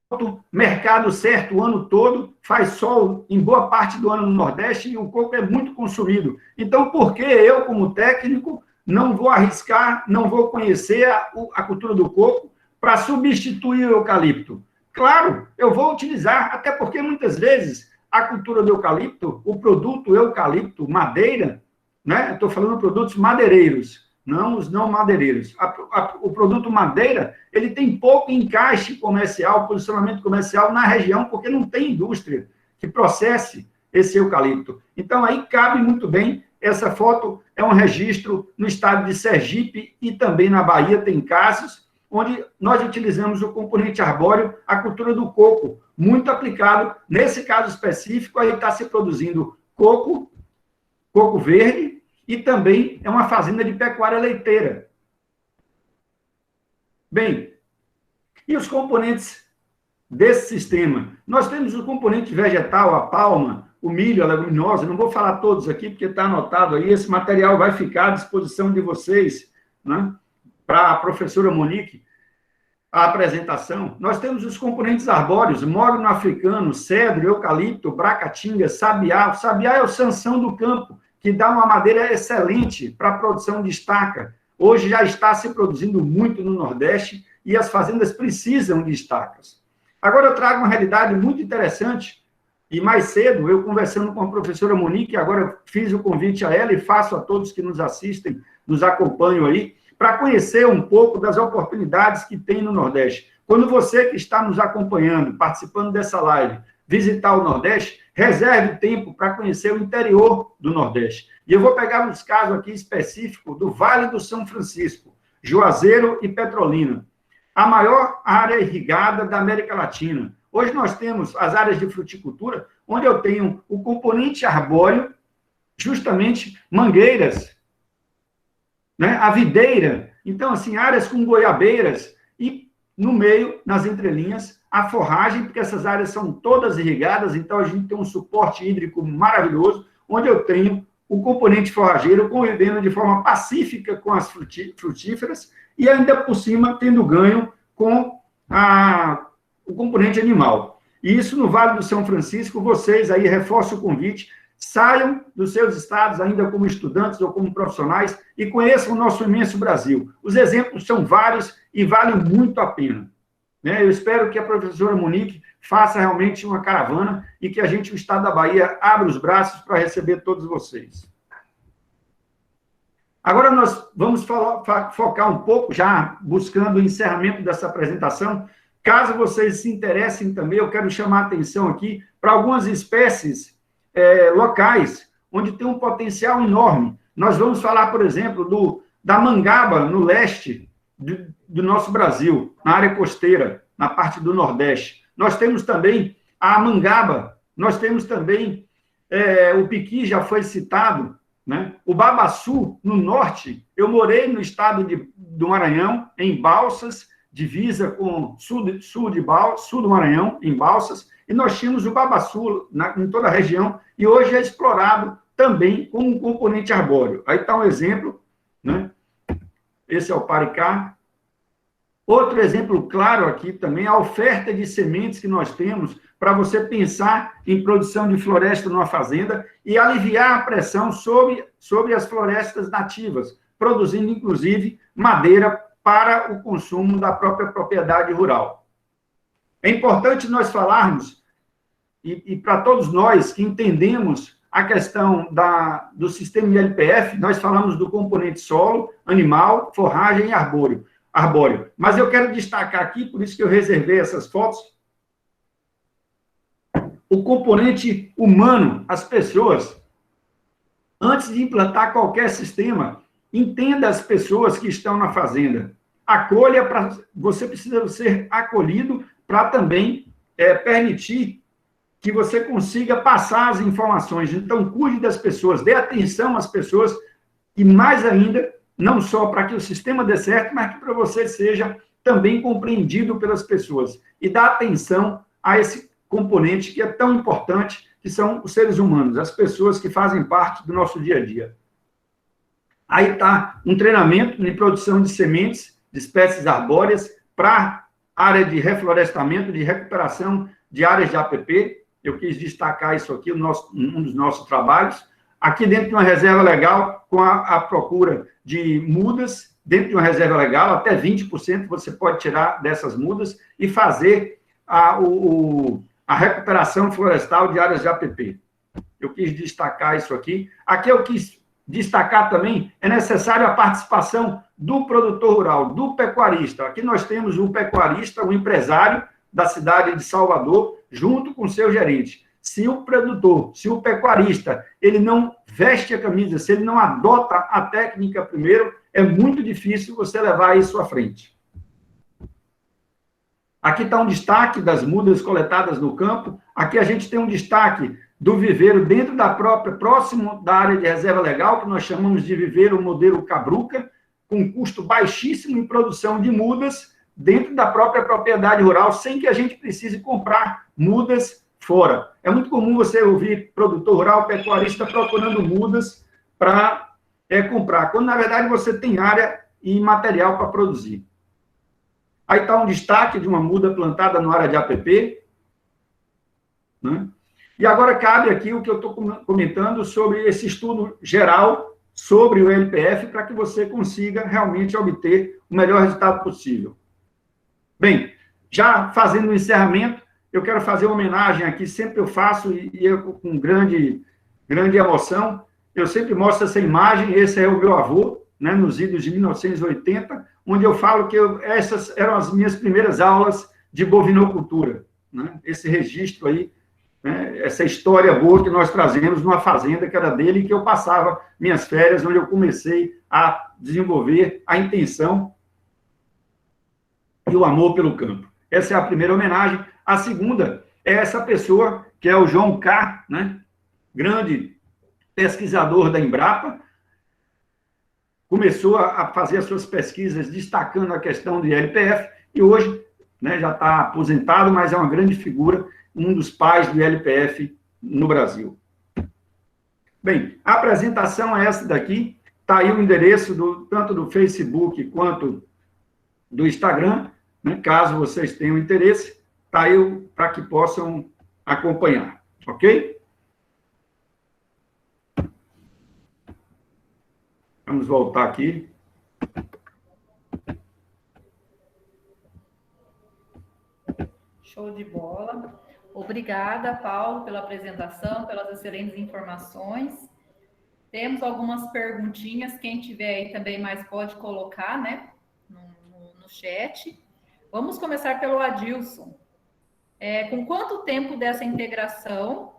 mercado certo o ano todo, faz sol em boa parte do ano no Nordeste e o coco é muito consumido. Então, por que eu, como técnico, não vou arriscar, não vou conhecer a cultura do coco para substituir o eucalipto? Claro, eu vou utilizar, até porque muitas vezes a cultura do eucalipto, o produto eucalipto, madeira, né? Estou falando produtos madeireiros, não os não madeireiros. O produto madeira, ele tem pouco encaixe comercial, posicionamento comercial na região, porque não tem indústria que processe esse eucalipto. Então, aí cabe muito bem. Essa foto é um registro no estado de Sergipe e também na Bahia tem casos onde nós utilizamos o componente arbóreo, a cultura do coco, muito aplicado. Nesse caso específico, aí está se produzindo coco verde, e também é uma fazenda de pecuária leiteira. Bem, e os componentes desse sistema? Nós temos o componente vegetal, a palma, o milho, a leguminosa, não vou falar todos aqui, porque está anotado aí, esse material vai ficar à disposição de vocês, né, para a professora Monique, a apresentação. Nós temos os componentes arbóreos, mogno africano, cedro, eucalipto, bracatinga, sabiá. O sabiá é o sansão do campo, que dá uma madeira excelente para a produção de estaca. Hoje já está se produzindo muito no Nordeste e as fazendas precisam de estacas. Agora eu trago uma realidade muito interessante, e mais cedo, eu conversando com a professora Monique, agora fiz o convite a ela e faço a todos que nos assistem, nos acompanham aí, para conhecer um pouco das oportunidades que tem no Nordeste. Quando você que está nos acompanhando, participando dessa live, visitar o Nordeste, reserve tempo para conhecer o interior do Nordeste. E eu vou pegar uns casos aqui específicos do Vale do São Francisco, Juazeiro e Petrolina, a maior área irrigada da América Latina. Hoje nós temos as áreas de fruticultura, onde eu tenho o componente arbóreo, justamente mangueiras, né? A videira. Então, assim, áreas com goiabeiras e, no meio, nas entrelinhas, a forragem, porque essas áreas são todas irrigadas, então a gente tem um suporte hídrico maravilhoso, onde eu tenho o componente forrageiro convivendo de forma pacífica com as frutíferas e ainda por cima tendo ganho com o componente animal. E isso no Vale do São Francisco, vocês aí, reforço o convite, saiam dos seus estados ainda como estudantes ou como profissionais e conheçam o nosso imenso Brasil. Os exemplos são vários e valem muito a pena. Eu espero que a professora Monique faça realmente uma caravana e que a gente, o Estado da Bahia, abra os braços para receber todos vocês. Agora nós vamos focar um pouco, já buscando o encerramento dessa apresentação. Caso vocês se interessem também, eu quero chamar a atenção aqui para algumas espécies locais, onde tem um potencial enorme. Nós vamos falar, por exemplo, da mangaba, no leste do nosso Brasil, na área costeira, na parte do Nordeste. Nós temos também a mangaba, nós temos também o piqui já foi citado, né? O babaçu, no norte, eu morei no estado do Maranhão, em Balsas, divisa com sul do Maranhão, em Balsas, e nós tínhamos o babaçu em toda a região, e hoje é explorado também como um componente arbóreo. Aí está um exemplo, né? Esse é o paricá. Outro exemplo claro aqui também, a oferta de sementes que nós temos para você pensar em produção de floresta numa fazenda e aliviar a pressão sobre as florestas nativas, produzindo, inclusive, madeira para o consumo da própria propriedade rural. É importante nós falarmos, e para todos nós que entendemos a questão do sistema de LPF, nós falamos do componente solo, animal, forragem e arbóreo. Mas eu quero destacar aqui, por isso que eu reservei essas fotos, o componente humano, as pessoas. Antes de implantar qualquer sistema, entenda as pessoas que estão na fazenda. Acolha, você precisa ser acolhido para também permitir que você consiga passar as informações. Então, cuide das pessoas, dê atenção às pessoas e, mais ainda, não só para que o sistema dê certo, mas que para você seja também compreendido pelas pessoas. E dá atenção a esse componente que é tão importante, que são os seres humanos, as pessoas que fazem parte do nosso dia a dia. Aí está um treinamento em produção de sementes, de espécies arbóreas, para área de reflorestamento, de recuperação de áreas de APP. Eu quis destacar isso aqui, um dos nossos trabalhos. Aqui dentro de uma reserva legal, com a procura de mudas, dentro de uma reserva legal, até 20% você pode tirar dessas mudas e fazer a recuperação florestal de áreas de APP. Eu quis destacar isso aqui. Aqui eu quis destacar também, é necessário a participação do produtor rural, do pecuarista. Aqui nós temos o pecuarista, o empresário da cidade de Salvador, junto com o seu gerente. Se o produtor, se o pecuarista, ele não veste a camisa, se ele não adota a técnica primeiro, é muito difícil você levar isso à frente. Aqui está um destaque das mudas coletadas no campo. Aqui a gente tem um destaque do viveiro dentro da própria, próximo da área de reserva legal, que nós chamamos de viveiro modelo Cabruca, com custo baixíssimo em produção de mudas dentro da própria propriedade rural, sem que a gente precise comprar mudas fora. É muito comum você ouvir produtor rural, pecuarista procurando mudas para comprar, quando na verdade você tem área e material para produzir. Aí está um destaque de uma muda plantada na área de APP, né? E agora cabe aqui o que eu estou comentando sobre esse estudo geral sobre o LPF, para que você consiga realmente obter o melhor resultado possível. Bem, já fazendo o encerramento, eu quero fazer uma homenagem aqui, sempre eu faço, e eu com grande emoção, eu sempre mostro essa imagem, esse é o meu avô, né, nos idos de 1980, onde eu falo que essas eram as minhas primeiras aulas de bovinocultura, né, esse registro aí, né, essa história boa que nós trazemos numa fazenda que era dele, e que eu passava minhas férias, onde eu comecei a desenvolver a intenção e o amor pelo campo. Essa é a primeira homenagem. A segunda é essa pessoa, que é o João K., né, grande pesquisador da Embrapa, começou a fazer as suas pesquisas destacando a questão de LPF, e hoje, né, já está aposentado, mas é uma grande figura, um dos pais do LPF no Brasil. Bem, a apresentação é essa daqui, está aí o endereço tanto do Facebook quanto do Instagram, né, caso vocês tenham interesse, está aí para que possam acompanhar, ok? Vamos voltar aqui. Show de bola. Obrigada, Paulo, pela apresentação, pelas excelentes informações. Temos algumas perguntinhas, quem tiver aí também mais pode colocar, né, no chat. Vamos começar pelo Adilson. Com quanto tempo dessa integração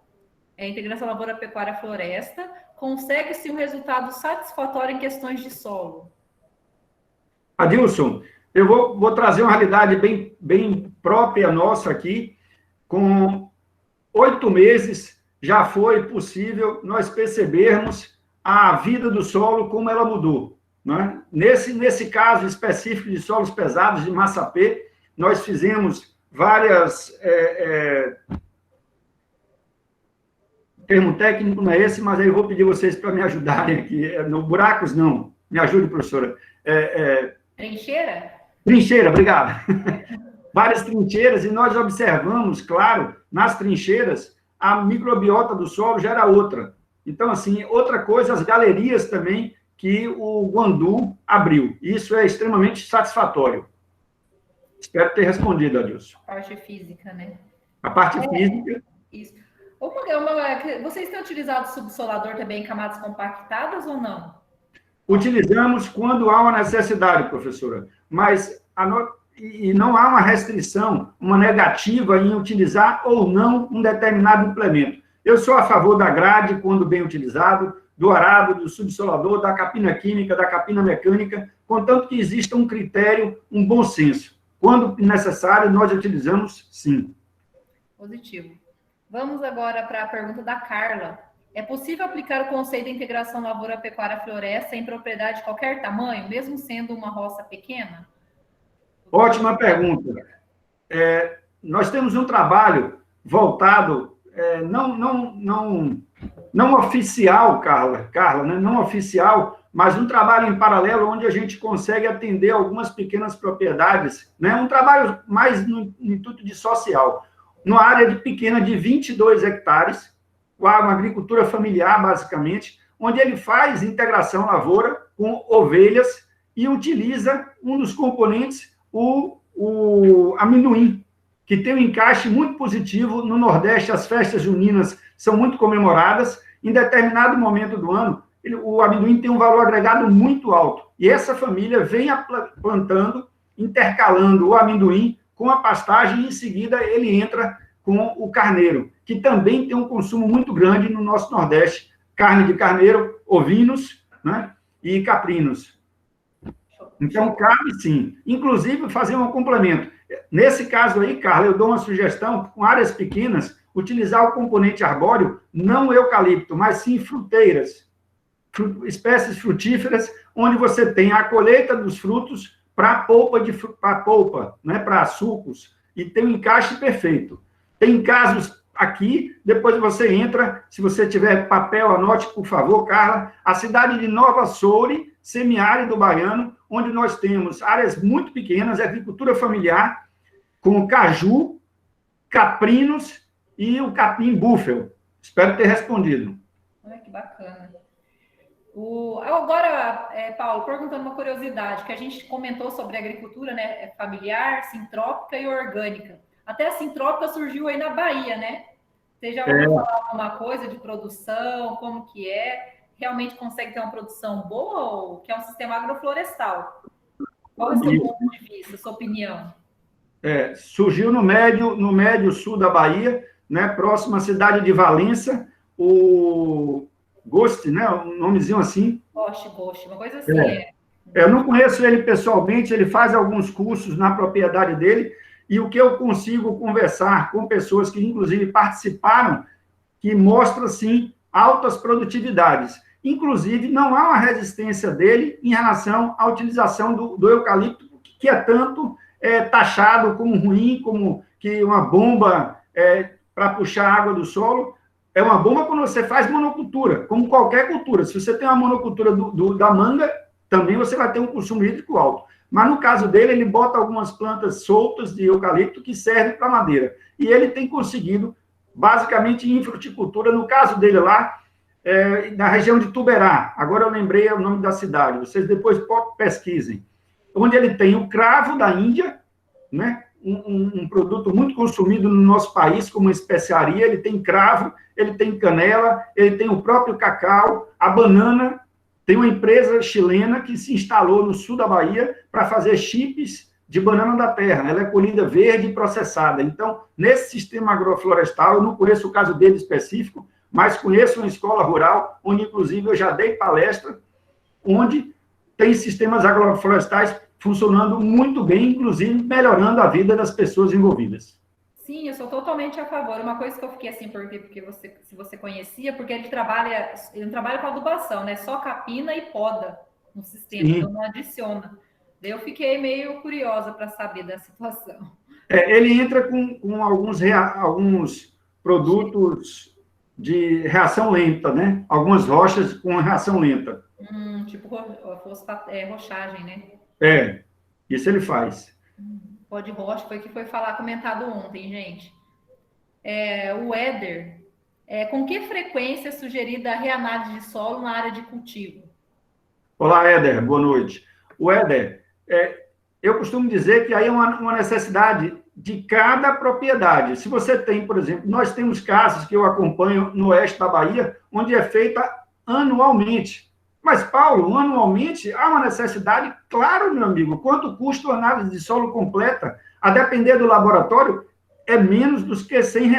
Lavoura, Pecuária, Floresta, consegue-se um resultado satisfatório em questões de solo? Adilson, eu vou trazer uma realidade bem própria nossa aqui. Com 8 meses, já foi possível nós percebermos a vida do solo, como ela mudou. Né? Nesse caso específico de solos pesados de Massapê, nós fizemos várias... o termo técnico não é esse, mas aí eu vou pedir vocês para me ajudarem aqui. No buracos, não. Me ajude, professora. Trincheira? Trincheira, obrigado. Várias trincheiras, e nós observamos, claro, nas trincheiras, a microbiota do solo já era outra. Então, assim, outra coisa, as galerias também que o Guandu abriu. Isso é extremamente satisfatório. Espero ter respondido, Adilson. A parte física, né? A parte física... Isso. Vocês têm utilizado subsolador também em camadas compactadas ou não? Utilizamos quando há uma necessidade, professora, mas e não há uma restrição, uma negativa em utilizar ou não um determinado implemento. Eu sou a favor da grade, quando bem utilizado, do arado, do subsolador, da capina química, da capina mecânica, contanto que exista um critério, um bom senso. Quando necessário, nós utilizamos, sim. Positivo. Vamos agora para a pergunta da Carla. É possível aplicar o conceito de integração lavoura-pecuária-floresta em propriedade de qualquer tamanho, mesmo sendo uma roça pequena? Ótima pergunta. Nós temos um trabalho voltado, não oficial, Carla, né? Não oficial, mas um trabalho em paralelo onde a gente consegue atender algumas pequenas propriedades, né? Um trabalho mais no intuito de social. Numa área pequena de 22 hectares, com uma agricultura familiar, basicamente, onde ele faz integração lavoura com ovelhas e utiliza um dos componentes, o amendoim, que tem um encaixe muito positivo. No Nordeste, as festas juninas são muito comemoradas. Em determinado momento do ano, o amendoim tem um valor agregado muito alto. E essa família vem plantando, intercalando o amendoim com a pastagem, e em seguida ele entra com o carneiro, que também tem um consumo muito grande no nosso Nordeste. Carne de carneiro, ovinos, né, e caprinos. Então, cabe sim. Inclusive, fazer um complemento. Nesse caso aí, Carla, eu dou uma sugestão, com áreas pequenas, utilizar o componente arbóreo, não eucalipto, mas sim fruteiras, espécies frutíferas, onde você tem a colheita dos frutos para polpa, né, para sucos, e tem um encaixe perfeito. Tem casos aqui, depois você entra, se você tiver papel, anote, por favor, Carla, a cidade de Nova Soure, semiárido baiano, onde nós temos áreas muito pequenas, agricultura familiar, com caju, caprinos e o capim búfalo. Espero ter respondido. Olha que bacana. Agora, Paulo, perguntando uma curiosidade, que a gente comentou sobre agricultura, né, familiar, sintrópica e orgânica. Até a sintrópica surgiu aí na Bahia, né? Você já ouviu falar alguma coisa de produção, como que é? Realmente consegue ter uma produção boa ou que é um sistema agroflorestal? Qual é o seu ponto de vista, sua opinião? Surgiu no médio sul da Bahia, né, próximo à cidade de Valença, o Goste, né, um nomezinho assim. Goste, uma coisa assim. Eu não conheço ele pessoalmente, ele faz alguns cursos na propriedade dele, e o que eu consigo conversar com pessoas que, inclusive, participaram, que mostra, sim, altas produtividades. Inclusive, não há uma resistência dele em relação à utilização do eucalipto, que é tanto taxado como ruim, como que uma bomba para puxar água do solo. É uma bomba quando você faz monocultura, como qualquer cultura. Se você tem uma monocultura da manga, também você vai ter um consumo hídrico alto. Mas, no caso dele, ele bota algumas plantas soltas de eucalipto que servem para madeira. E ele tem conseguido, basicamente, em fruticultura, no caso dele lá, na região de Tuberá. Agora eu lembrei o nome da cidade. Vocês depois pesquisem. Onde ele tem o cravo da Índia, né? Um produto muito consumido no nosso país como especiaria. Ele tem cravo, ele tem canela, ele tem o próprio cacau, a banana. Tem uma empresa chilena que se instalou no sul da Bahia para fazer chips de banana da terra. Ela é colhida verde e processada. Então, nesse sistema agroflorestal, eu não conheço o caso dele específico, mas conheço uma escola rural, onde, inclusive, eu já dei palestra, onde tem sistemas agroflorestais funcionando muito bem, inclusive melhorando a vida das pessoas envolvidas. Sim, eu sou totalmente a favor. Uma coisa que eu fiquei assim, porque você, se você conhecia, porque ele não trabalha com adubação, né? Só capina e poda no sistema, então Sim. não adiciona. Daí eu fiquei meio curiosa para saber da situação. Ele entra com alguns produtos de reação lenta, né? Algumas rochas com reação lenta. Tipo rochagem, né? Isso ele faz. Pó de rocha foi o que foi comentado ontem, gente. O Éder, com que frequência é sugerida a reanálise de solo na área de cultivo? Olá, Éder, boa noite. O Éder, eu costumo dizer que aí é uma necessidade de cada propriedade. Se você tem, por exemplo, nós temos casos que eu acompanho no oeste da Bahia, onde é feita anualmente. Mas, Paulo, anualmente há uma necessidade, claro, meu amigo, quanto custa a análise de solo completa? A depender do laboratório, é menos dos que R$ 100.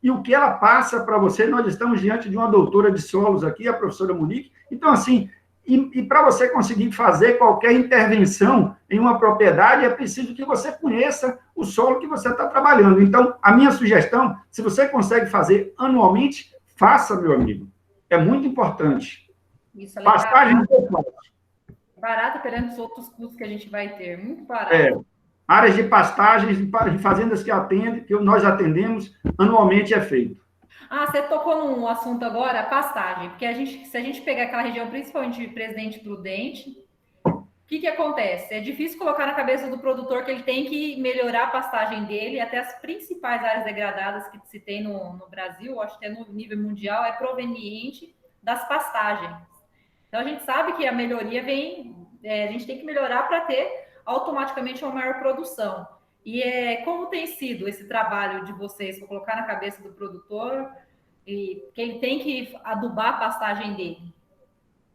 E o que ela passa para você, nós estamos diante de uma doutora de solos aqui, a professora Monique. Então, assim, e para você conseguir fazer qualquer intervenção em uma propriedade, é preciso que você conheça o solo que você está trabalhando. Então, a minha sugestão, se você consegue fazer anualmente, faça, meu amigo. É muito importante. Isso é Pastagem barato perante os outros custos que a gente vai ter. Muito barato. áreas de pastagens, de fazendas que atendem, que nós atendemos, anualmente é feito. Você tocou num assunto agora, pastagem, porque se a gente pegar aquela região, principalmente de Presidente Prudente, o que acontece? É difícil colocar na cabeça do produtor que ele tem que melhorar a pastagem dele, até as principais áreas degradadas que se tem no Brasil, acho que no nível mundial, é proveniente das pastagens. Então a gente sabe que a melhoria a gente tem que melhorar para ter automaticamente uma maior produção. E como tem sido esse trabalho de vocês para colocar na cabeça do produtor e que ele tem que adubar a pastagem dele?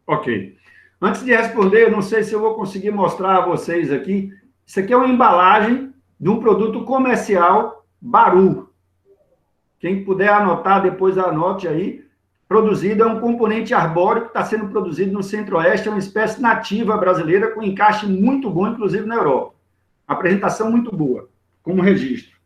Ok. Antes de responder, eu não sei se eu vou conseguir mostrar a vocês aqui. Isso aqui é uma embalagem de um produto comercial Baru. Quem puder anotar, depois anote aí. Produzido é um componente arbóreo que está sendo produzido no Centro-Oeste, é uma espécie nativa brasileira com encaixe muito bom, inclusive na Europa. Apresentação muito boa, como registro.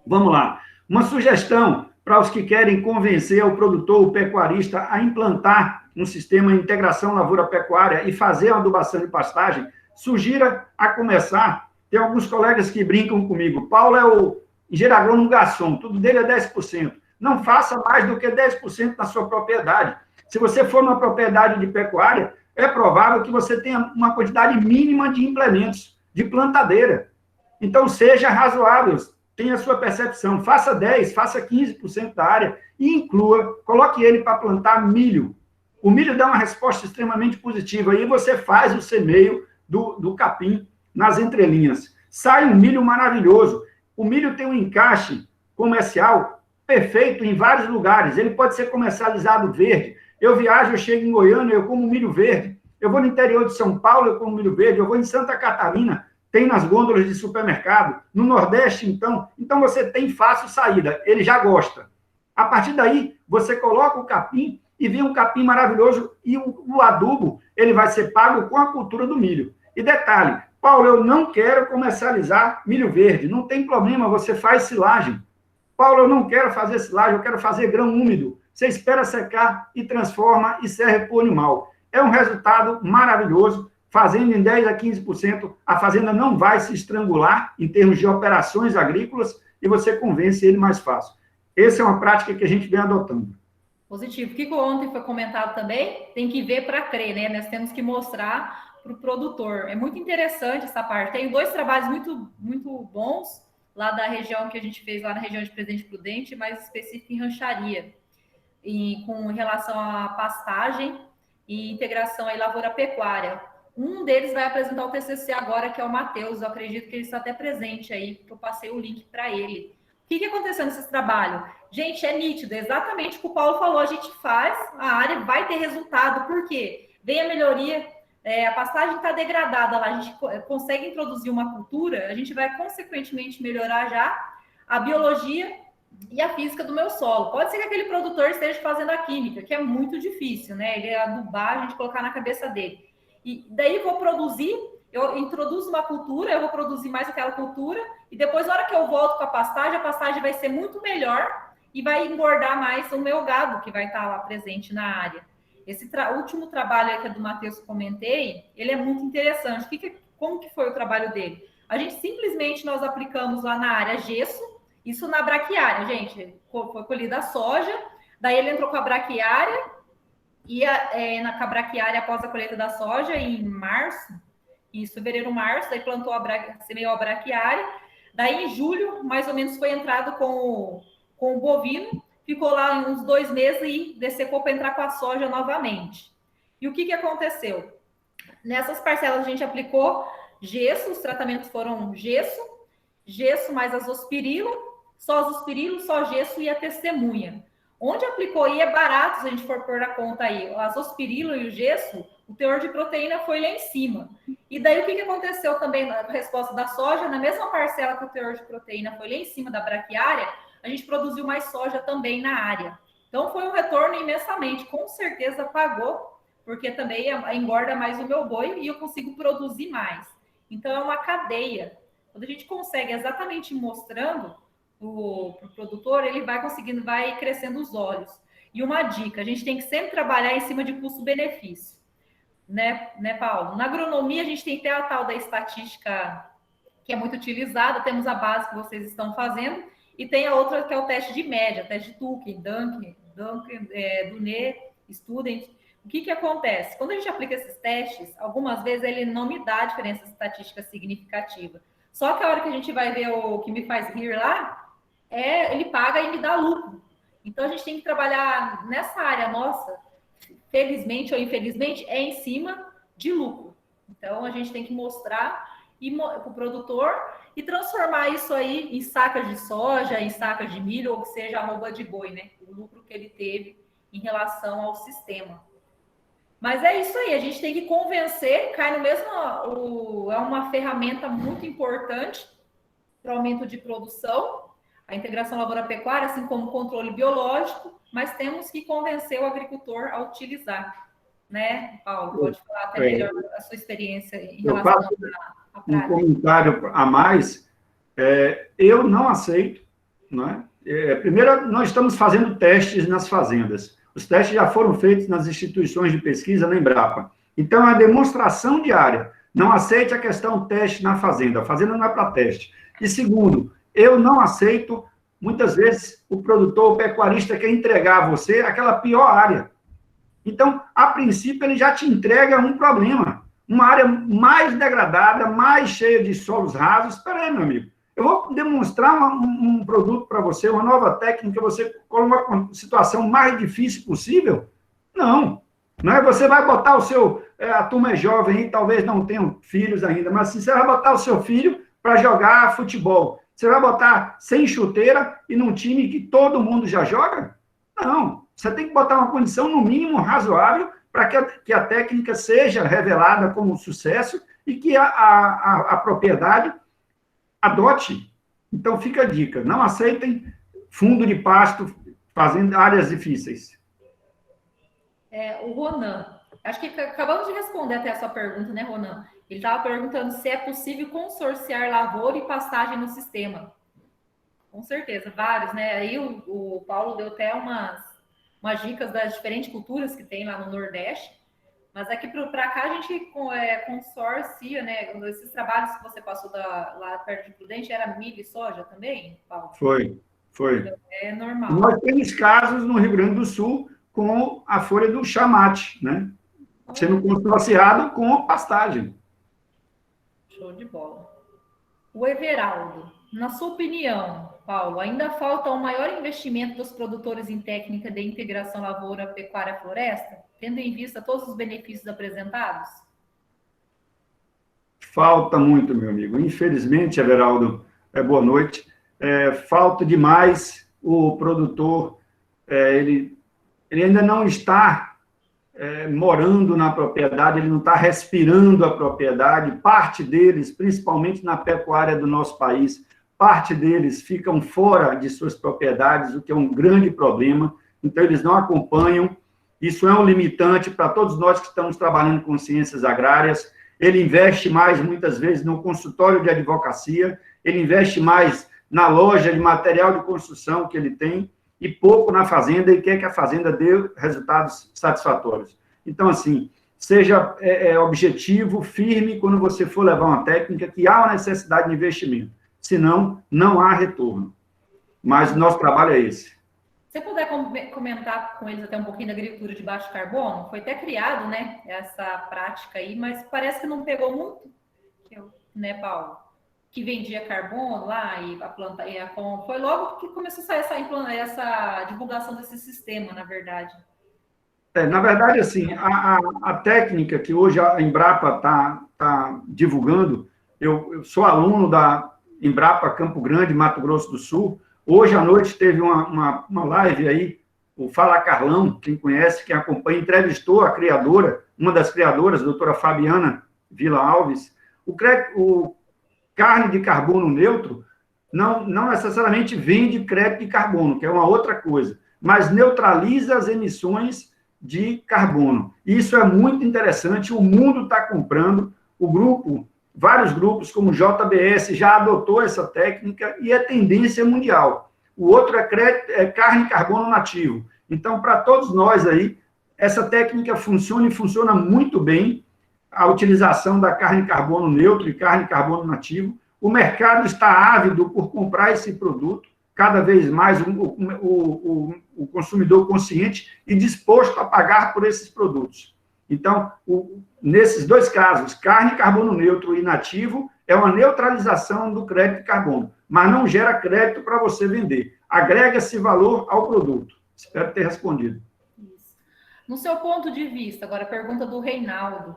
Vamos lá. Uma sugestão para os que querem convencer o produtor, o pecuarista, a implantar um sistema de integração lavoura-pecuária e fazer a adubação de pastagem, sugira a começar. Tem alguns colegas que brincam comigo. Paulo é o engenheiro agrônomo garçom, tudo dele é 10%. Não faça mais do que 10% na sua propriedade. Se você for numa propriedade de pecuária, é provável que você tenha uma quantidade mínima de implementos, de plantadeira. Então, seja razoável, tenha a sua percepção. Faça 10%, faça 15% da área e inclua, coloque ele para plantar milho. O milho dá uma resposta extremamente positiva. Aí você faz o semeio do capim nas entrelinhas. Sai um milho maravilhoso. O milho tem um encaixe comercial perfeito em vários lugares. Ele pode ser comercializado verde. Eu viajo, eu chego em Goiânia, eu como milho verde. Eu vou no interior de São Paulo, eu como milho verde. Eu vou em Santa Catarina, tem nas gôndolas de supermercado. No Nordeste, então você tem fácil saída. Ele já gosta. A partir daí, você coloca o capim e vem um capim maravilhoso e o adubo, ele vai ser pago com a cultura do milho. E detalhe, Paulo, eu não quero comercializar milho verde. Não tem problema, você faz silagem. Paulo, eu não quero fazer silagem, eu quero fazer grão úmido. Você espera secar e transforma e serve para o animal. É um resultado maravilhoso. Fazendo em 10% a 15%, a fazenda não vai se estrangular em termos de operações agrícolas e você convence ele mais fácil. Essa é uma prática que a gente vem adotando. Positivo. O que ontem foi comentado também, tem que ver para crer, né? Nós temos que mostrar para o produtor. É muito interessante essa parte. Tem 2 trabalhos muito, muito bons lá da região que a gente fez, lá na região de Presidente Prudente, mais específico em rancharia, e com relação à pastagem e integração aí lavoura-pecuária. Um deles vai apresentar o TCC agora, que é o Matheus. Eu acredito que ele está até presente aí, porque eu passei o link para ele. O que aconteceu nesse trabalho? Gente, é nítido, exatamente o que o Paulo falou, a gente faz, a área vai ter resultado, por quê? Vem a melhoria, a pastagem está degradada lá, a gente consegue introduzir uma cultura, a gente vai consequentemente melhorar já a biologia e a física do meu solo. Pode ser que aquele produtor esteja fazendo a química, que é muito difícil, né? Ele adubar, a gente colocar na cabeça dele. E daí vou produzir, eu introduzo uma cultura, eu vou produzir mais aquela cultura, e depois, na hora que eu volto com a pastagem vai ser muito melhor e vai engordar mais o meu gado, que vai estar lá presente na área. Esse último trabalho que é do Matheus que comentei, ele é muito interessante. Como que foi o trabalho dele? A gente simplesmente, nós aplicamos lá na área gesso, isso na braquiária, gente, foi colhida a soja, daí ele entrou com a braquiária, na braquiária após a colheita da soja, em março, em fevereiro, março, daí plantou semeou a braquiária, daí em julho, mais ou menos, foi entrado com o bovino, ficou lá uns 2 meses e dessecou para entrar com a soja novamente. E o que aconteceu? Nessas parcelas a gente aplicou gesso, os tratamentos foram gesso mais azospirilo, só gesso e a testemunha. Onde aplicou e é barato, se a gente for pôr na conta aí, o azospirilo e o gesso, o teor de proteína foi lá em cima. E daí o que aconteceu também na resposta da soja? Na mesma parcela que o teor de proteína foi lá em cima da braquiária, a gente produziu mais soja também na área. Então foi um retorno imensamente, com certeza pagou, porque também engorda mais o meu boi e eu consigo produzir mais. Então é uma cadeia. Quando a gente consegue exatamente mostrando o produtor, ele vai conseguindo, vai crescendo os olhos. E uma dica, a gente tem que sempre trabalhar em cima de custo-benefício, né, Paulo? Na agronomia, a gente tem que ter a tal da estatística que é muito utilizada, temos a base que vocês estão fazendo, e tem a outra que é o teste de média, teste de Tukey, Duncan, Dunet, Student. O que acontece? Quando a gente aplica esses testes, algumas vezes ele não me dá diferença estatística significativa. Só que a hora que a gente vai ver o que me faz rir lá, ele paga e me dá lucro. Então, a gente tem que trabalhar nessa área nossa, felizmente ou infelizmente, é em cima de lucro. Então, a gente tem que mostrar para o produtor e transformar isso aí em sacas de soja, em sacas de milho, ou que seja arroba de boi, né? O lucro que ele teve em relação ao sistema. Mas é isso aí, a gente tem que convencer, cai no mesmo... é uma ferramenta muito importante para o aumento de produção, a integração lavoura-pecuária, assim como o controle biológico, mas temos que convencer o agricultor a utilizar, né, Paulo? Pode falar até melhor a sua experiência em relação à prática. Um comentário a mais, eu não aceito, né? Primeiro, nós estamos fazendo testes nas fazendas. Os testes já foram feitos nas instituições de pesquisa, na Embrapa. Então, é uma demonstração diária. Não aceite a questão teste na fazenda. A fazenda não é para teste. E segundo, eu não aceito, muitas vezes, o produtor, o pecuarista quer entregar a você aquela pior área. Então, a princípio, ele já te entrega um problema. Uma área mais degradada, mais cheia de solos rasos. Espera aí, meu amigo. Eu vou demonstrar um produto para você, uma nova técnica, você coloca uma situação mais difícil possível? Não. Não é? Você vai botar o seu... a turma é jovem e talvez não tenham filhos ainda, mas assim, você vai botar o seu filho para jogar futebol. Você vai botar sem chuteira e num time que todo mundo já joga? Não. Você tem que botar uma condição, no mínimo, razoável para que a técnica seja revelada como sucesso e que a propriedade adote. Então, fica a dica. Não aceitem fundo de pasto fazendo áreas difíceis. O Ronan, acho que acabamos de responder até a sua pergunta, né, Ronan? Ele estava perguntando se é possível consorciar lavoura e pastagem no sistema. Com certeza, vários, né? Aí o Paulo deu até umas dicas das diferentes culturas que tem lá no Nordeste, mas aqui para cá a gente consorcia, né? Esses trabalhos que você passou lá perto de Prudente, era milho e soja também, Paulo? Foi. É normal. Nós temos casos no Rio Grande do Sul com a folha do chamate, né? Sendo consorciado com a pastagem. Show de bola. O Everaldo, na sua opinião, Paulo, ainda falta um maior investimento dos produtores em técnica de integração lavoura, pecuária, floresta, tendo em vista todos os benefícios apresentados? Falta muito, meu amigo. Infelizmente, Everaldo, boa noite. Falta demais o produtor, ele ainda não está morando na propriedade, ele não está respirando a propriedade. Parte deles, principalmente na pecuária do nosso país, parte deles ficam fora de suas propriedades, o que é um grande problema. Então, eles não acompanham. Isso é um limitante para todos nós que estamos trabalhando com ciências agrárias. ele investe mais, muitas vezes, no consultório de advocacia, ele investe mais na loja de material de construção que ele tem, e pouco na fazenda, e quer que a fazenda dê resultados satisfatórios. Então, assim, seja objetivo, firme, quando você for levar uma técnica, que há uma necessidade de investimento. Senão, não há retorno. Mas o nosso trabalho é esse. Se você puder comentar com eles até um pouquinho da agricultura de baixo carbono, foi até criado, né, essa prática aí, mas parece que não pegou muito, né, Paulo? Que vendia carbono lá e a planta e foi logo que começou a sair essa divulgação desse sistema, na verdade. Na verdade, assim, a técnica que hoje a Embrapa tá divulgando, eu sou aluno da Embrapa Campo Grande, Mato Grosso do Sul. Hoje à noite teve uma live aí, o Fala Carlão, quem conhece, quem acompanha, entrevistou a criadora, uma das criadoras, a doutora Fabiana Vila Alves. O carne de carbono neutro não necessariamente vende crédito de carbono, que é uma outra coisa, mas neutraliza as emissões de carbono. Isso é muito interessante, o mundo está comprando, vários grupos, como o JBS, já adotou essa técnica e é tendência mundial. O outro é carne de carbono nativo. Então, para todos nós aí, essa técnica funciona e funciona muito bem, a utilização da carne de carbono neutro e carne de carbono nativo. O mercado está ávido por comprar esse produto, cada vez mais o consumidor consciente e disposto a pagar por esses produtos. Então, nesses dois casos, carne de carbono neutro e nativo, é uma neutralização do crédito de carbono, mas não gera crédito para você vender. Agrega-se valor ao produto. Espero ter respondido. Isso. No seu ponto de vista, agora a pergunta do Reinaldo.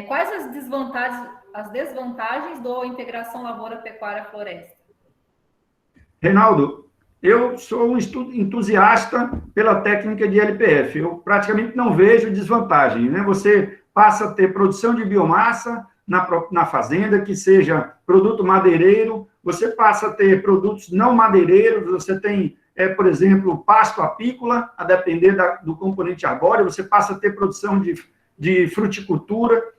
Quais as desvantagens da integração lavoura-pecuária-floresta? Reinaldo, eu sou um entusiasta pela técnica de LPF. Eu praticamente não vejo desvantagem, né? Você passa a ter produção de biomassa na fazenda, que seja produto madeireiro, você passa a ter produtos não madeireiros, você tem, por exemplo, pasto apícola, a depender do componente arbóreo, você passa a ter produção de fruticultura,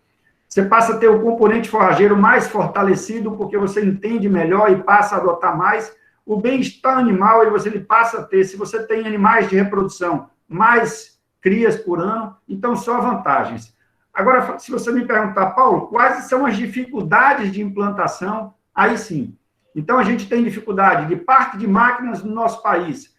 você passa a ter o componente forrageiro mais fortalecido, porque você entende melhor e passa a adotar mais. O bem-estar animal, ele passa a ter, se você tem animais de reprodução, mais crias por ano, então só vantagens. Agora, se você me perguntar, Paulo, quais são as dificuldades de implantação, aí sim. Então, a gente tem dificuldade de parte de máquinas no nosso país.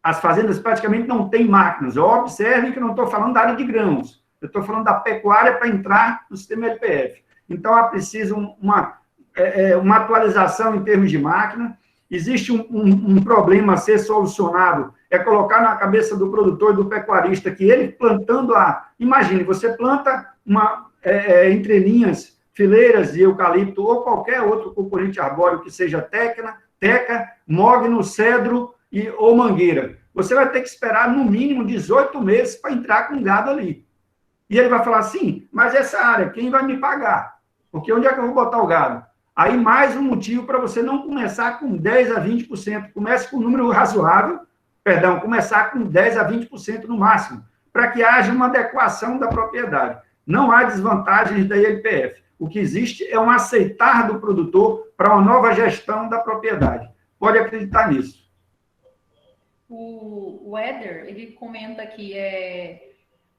As fazendas praticamente não têm máquinas. Observem que eu não estou falando da área de grãos. Eu estou falando da pecuária para entrar no sistema LPF. Então, há preciso uma atualização em termos de máquina. Existe um problema a ser solucionado, é colocar na cabeça do produtor e do pecuarista que ele plantando imagine, você planta entre linhas, fileiras de eucalipto ou qualquer outro componente arbóreo que seja teca, mogno, cedro ou mangueira. Você vai ter que esperar no mínimo 18 meses para entrar com gado ali. E ele vai falar assim, mas essa área, quem vai me pagar? Porque onde é que eu vou botar o gado? Aí, mais um motivo para você não começar com 10% a 20%. Comece com um número razoável, começar com 10% a 20% no máximo, para que haja uma adequação da propriedade. Não há desvantagens da ILPF. O que existe é um aceitar do produtor para uma nova gestão da propriedade. Pode acreditar nisso. O Éder, ele comenta aqui,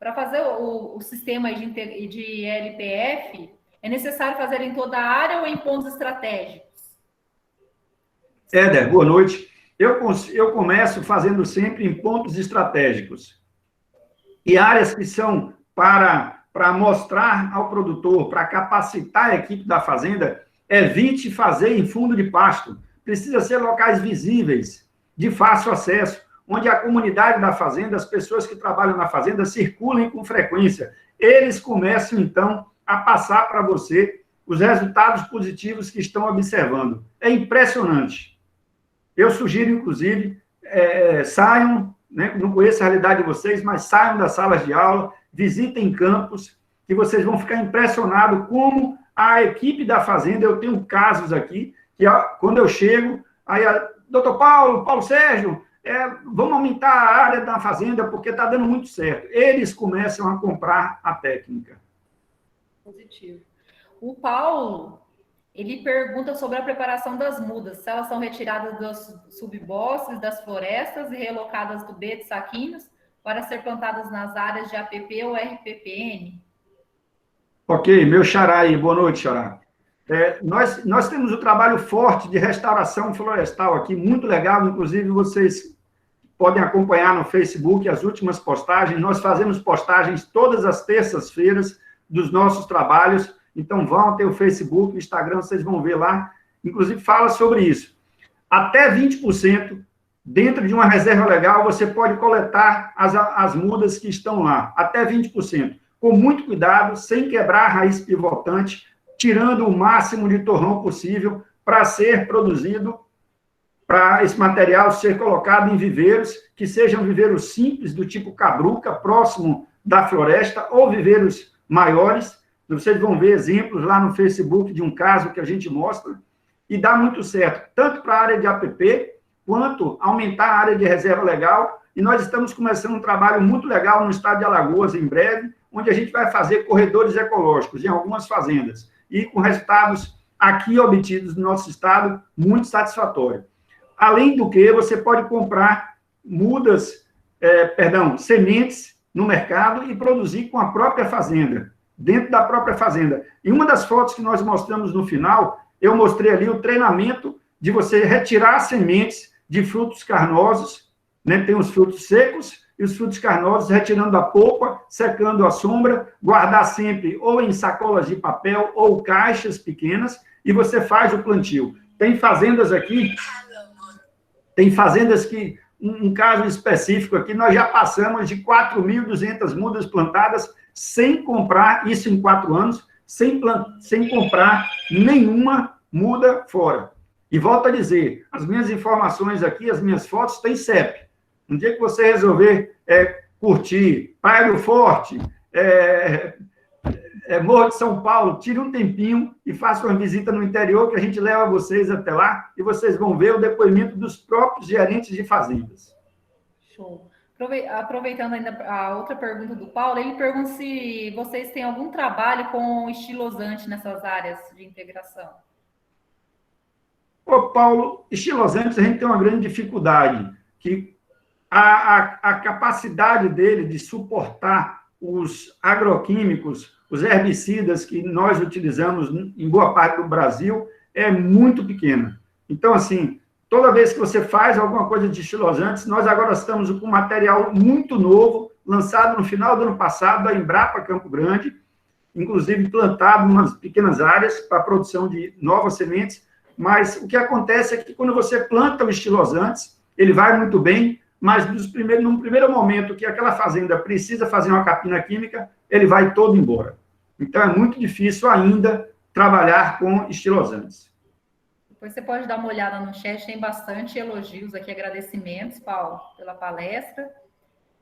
para fazer o sistema de LPF, é necessário fazer em toda a área ou em pontos estratégicos? Éder, boa noite. Eu começo fazendo sempre em pontos estratégicos. E áreas que são para mostrar ao produtor, para capacitar a equipe da fazenda, evite fazer em fundo de pasto. Precisa ser locais visíveis, de fácil acesso, onde a comunidade da fazenda, as pessoas que trabalham na fazenda, circulem com frequência. Eles começam, então, a passar para você os resultados positivos que estão observando. É impressionante. Eu sugiro, inclusive, saiam, né, não conheço a realidade de vocês, mas saiam das salas de aula, visitem campos, que vocês vão ficar impressionados como a equipe da fazenda, eu tenho casos aqui, que quando eu chego, aí, doutor Paulo Sérgio, vamos aumentar a área da fazenda, porque está dando muito certo. Eles começam a comprar a técnica. Positivo. O Paulo, ele pergunta sobre a preparação das mudas, se elas são retiradas dos subbosques, das florestas e relocadas do B de saquinhos para ser plantadas nas áreas de APP ou RPPN. Ok, meu xará aí, boa noite, xará. Nós temos um trabalho forte de restauração florestal aqui, muito legal, inclusive vocês podem acompanhar no Facebook as últimas postagens. Nós fazemos postagens todas as terças-feiras dos nossos trabalhos, então vão até o Facebook, o Instagram, vocês vão ver lá, inclusive fala sobre isso. Até 20% dentro de uma reserva legal, você pode coletar as mudas que estão lá, até 20%, com muito cuidado, sem quebrar a raiz pivotante, tirando o máximo de torrão possível para ser produzido, para esse material ser colocado em viveiros, que sejam viveiros simples, do tipo cabruca, próximo da floresta, ou viveiros maiores. Vocês vão ver exemplos lá no Facebook de um caso que a gente mostra, e dá muito certo, tanto para a área de APP, quanto aumentar a área de reserva legal, e nós estamos começando um trabalho muito legal no estado de Alagoas, em breve, onde a gente vai fazer corredores ecológicos em algumas fazendas, e com resultados aqui obtidos no nosso estado muito satisfatórios. Além do que, você pode comprar sementes no mercado e produzir com a própria fazenda, dentro da própria fazenda. Em uma das fotos que nós mostramos no final, eu mostrei ali o treinamento de você retirar sementes de frutos carnosos, né? Tem os frutos secos e os frutos carnosos, retirando a polpa, secando a sombra, guardar sempre ou em sacolas de papel ou caixas pequenas, e você faz o plantio. Tem fazendas aqui, que, um caso específico aqui, nós já passamos de 4.200 mudas plantadas sem comprar, isso em 4 anos, sem comprar nenhuma muda fora. E volto a dizer, as minhas informações aqui, as minhas fotos, têm CEP. Um dia que você resolver curtir Praia do Forte, Morro de São Paulo, tire um tempinho e faça uma visita no interior, que a gente leva vocês até lá, e vocês vão ver o depoimento dos próprios gerentes de fazendas. Show. Aproveitando ainda a outra pergunta do Paulo, ele pergunta se vocês têm algum trabalho com estilosante nessas áreas de integração. Ô, Paulo, estilosantes a gente tem uma grande dificuldade, que a capacidade dele de suportar os agroquímicos, os herbicidas que nós utilizamos em boa parte do Brasil, é muito pequena. Então, assim, toda vez que você faz alguma coisa de estilosantes, nós agora estamos com um material muito novo, lançado no final do ano passado, da Embrapa Campo Grande, inclusive plantado em umas pequenas áreas para a produção de novas sementes, mas o que acontece é que quando você planta o estilosantes, ele vai muito bem, mas num primeiro momento que aquela fazenda precisa fazer uma capina química, ele vai todo embora. Então, é muito difícil ainda trabalhar com estilosantes. Depois você pode dar uma olhada no chat, tem bastante elogios aqui, agradecimentos, Paulo, pela palestra.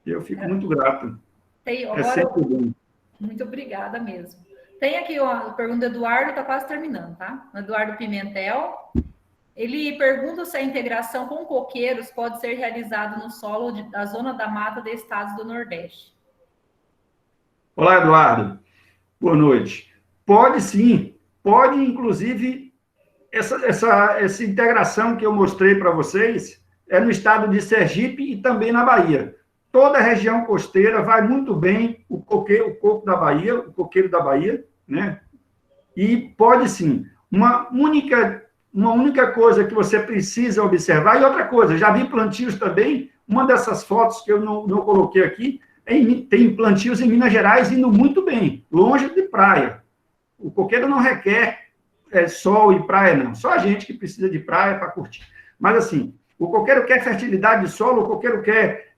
Eu fico muito grato. Muito obrigada mesmo. Tem aqui a pergunta do Eduardo, está quase terminando, tá? Eduardo Pimentel. Ele pergunta se a integração com coqueiros pode ser realizada no solo da zona da mata de estados do Nordeste. Olá, Eduardo. Boa noite. Pode sim. Pode, inclusive, essa integração que eu mostrei para vocês é no estado de Sergipe e também na Bahia. Toda a região costeira vai muito bem o coco da Bahia, o coqueiro da Bahia, né? E pode sim. Uma única coisa que você precisa observar, e outra coisa, já vi plantios também, uma dessas fotos que eu não coloquei aqui, tem plantios em Minas Gerais indo muito bem, longe de praia. O coqueiro não requer sol e praia, não. Só a gente que precisa de praia para curtir. Mas, assim, o coqueiro quer fertilidade de solo, o coqueiro quer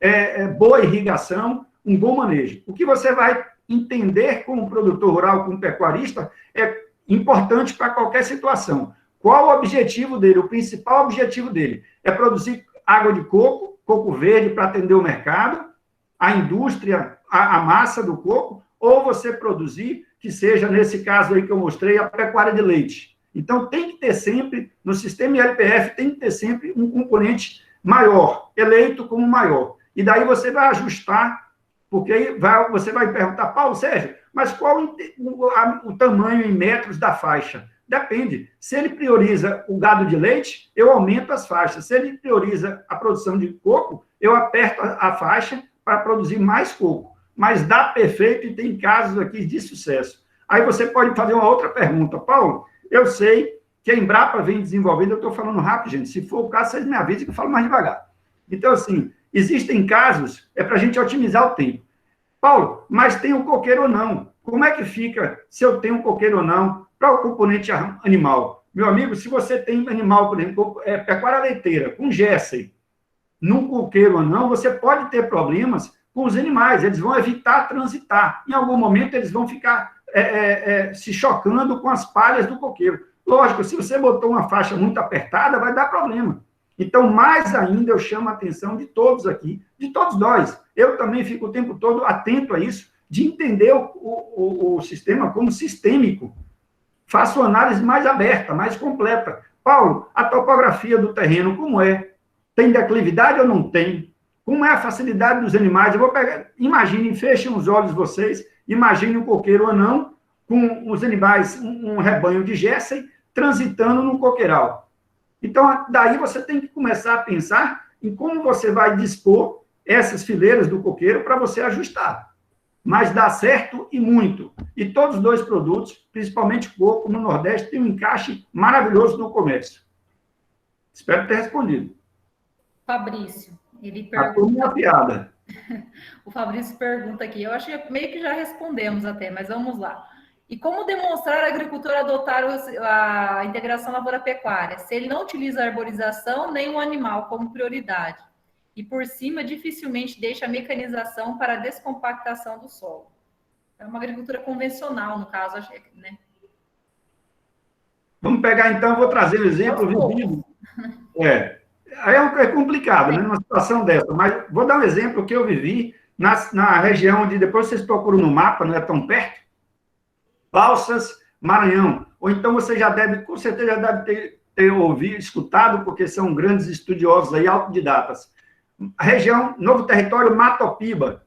boa irrigação, um bom manejo. O que você vai entender como produtor rural, como pecuarista, é importante para qualquer situação. Qual o objetivo dele? O principal objetivo dele é produzir água de coco, coco verde para atender o mercado, a indústria, a massa do coco, ou você produzir, que seja, nesse caso aí que eu mostrei, a pecuária de leite. Então, tem que ter sempre, no sistema ILPF, tem que ter sempre um componente maior, eleito como maior. E daí você vai ajustar, porque aí você vai perguntar, Paulo Sérgio, Mas qual o tamanho em metros da faixa? Depende. Se ele prioriza o gado de leite, eu aumento as faixas. Se ele prioriza a produção de coco, eu aperto a faixa para produzir mais coco. Mas dá perfeito e tem casos aqui de sucesso. Aí você pode fazer uma outra pergunta. Paulo, eu sei que a Embrapa vem desenvolvendo, eu estou falando rápido, gente. Se for o caso, vocês me avisem que eu falo mais devagar. Então, assim, existem casos, é para a gente otimizar o tempo. Paulo, mas tem o coqueiro ou não? Como é que fica se eu tenho um coqueiro ou não para o componente animal? Meu amigo, se você tem animal, por exemplo, pecuária leiteira, com Jersey, no coqueiro ou não, você pode ter problemas com os animais, eles vão evitar transitar. Em algum momento, eles vão ficar se chocando com as palhas do coqueiro. Lógico, se você botou uma faixa muito apertada, vai dar problema. Então, mais ainda, eu chamo a atenção de todos aqui, de todos nós. Eu também fico o tempo todo atento a isso, de entender o sistema como sistêmico. Faço uma análise mais aberta, mais completa. Paulo, a topografia do terreno, como é? Tem declividade ou não tem? Como é a facilidade dos animais? Eu vou pegar, imaginem, fechem os olhos vocês, imaginem um coqueiro ou não, com os animais, um rebanho de Jersey, transitando no coqueiral. Então, daí você tem que começar a pensar em como você vai dispor essas fileiras do coqueiro para você ajustar. Mas dá certo e muito. E todos os dois produtos, principalmente coco, no Nordeste, tem um encaixe maravilhoso no comércio. Espero ter respondido. Fabrício, ele pergunta... piada. O Fabrício pergunta aqui, eu acho que meio que já respondemos até, mas vamos lá. E como demonstrar ao agricultor adotar a integração lavoura-pecuária, se ele não utiliza a arborização nem o animal como prioridade? E por cima, dificilmente deixa a mecanização para a descompactação do solo. É uma agricultura convencional, no caso, né? Vamos pegar, então, vou trazer um exemplo vivido. É complicado, né, numa situação dessa, mas vou dar um exemplo que eu vivi na região onde, depois vocês procuram no mapa, não é tão perto, Balsas, Maranhão. Ou então você já deve, com certeza, já deve ter ouvido, escutado, porque são grandes estudiosos aí, autodidatas. A região, novo território Matopiba.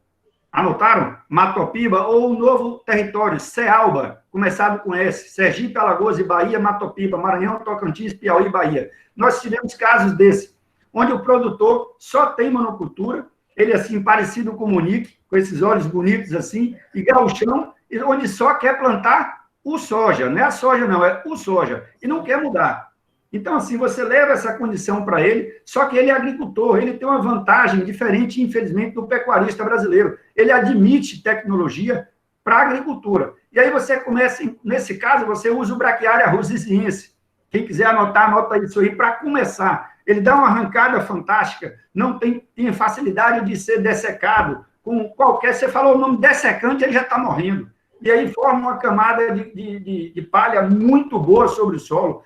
Anotaram? Matopiba, ou o novo território Cealba, começado com S, Sergipe, Alagoas e Bahia, Matopiba, Maranhão, Tocantins, Piauí e Bahia. Nós tivemos casos desses, onde o produtor só tem monocultura, ele assim, parecido com o Monique, com esses olhos bonitos assim, e gauchão, onde só quer plantar o soja, não é a soja não, é o soja, e não quer mudar. Então, assim, você leva essa condição para ele, só que ele é agricultor, ele tem uma vantagem diferente, infelizmente, do pecuarista brasileiro. Ele admite tecnologia para a agricultura. E aí você começa, nesse caso, você usa o Braquiária rusisiense. Quem quiser anotar, anota isso aí para começar. Ele dá uma arrancada fantástica, não tem facilidade de ser dessecado. Com qualquer, você falou o nome dessecante, ele já está morrendo. E aí forma uma camada de palha muito boa sobre o solo.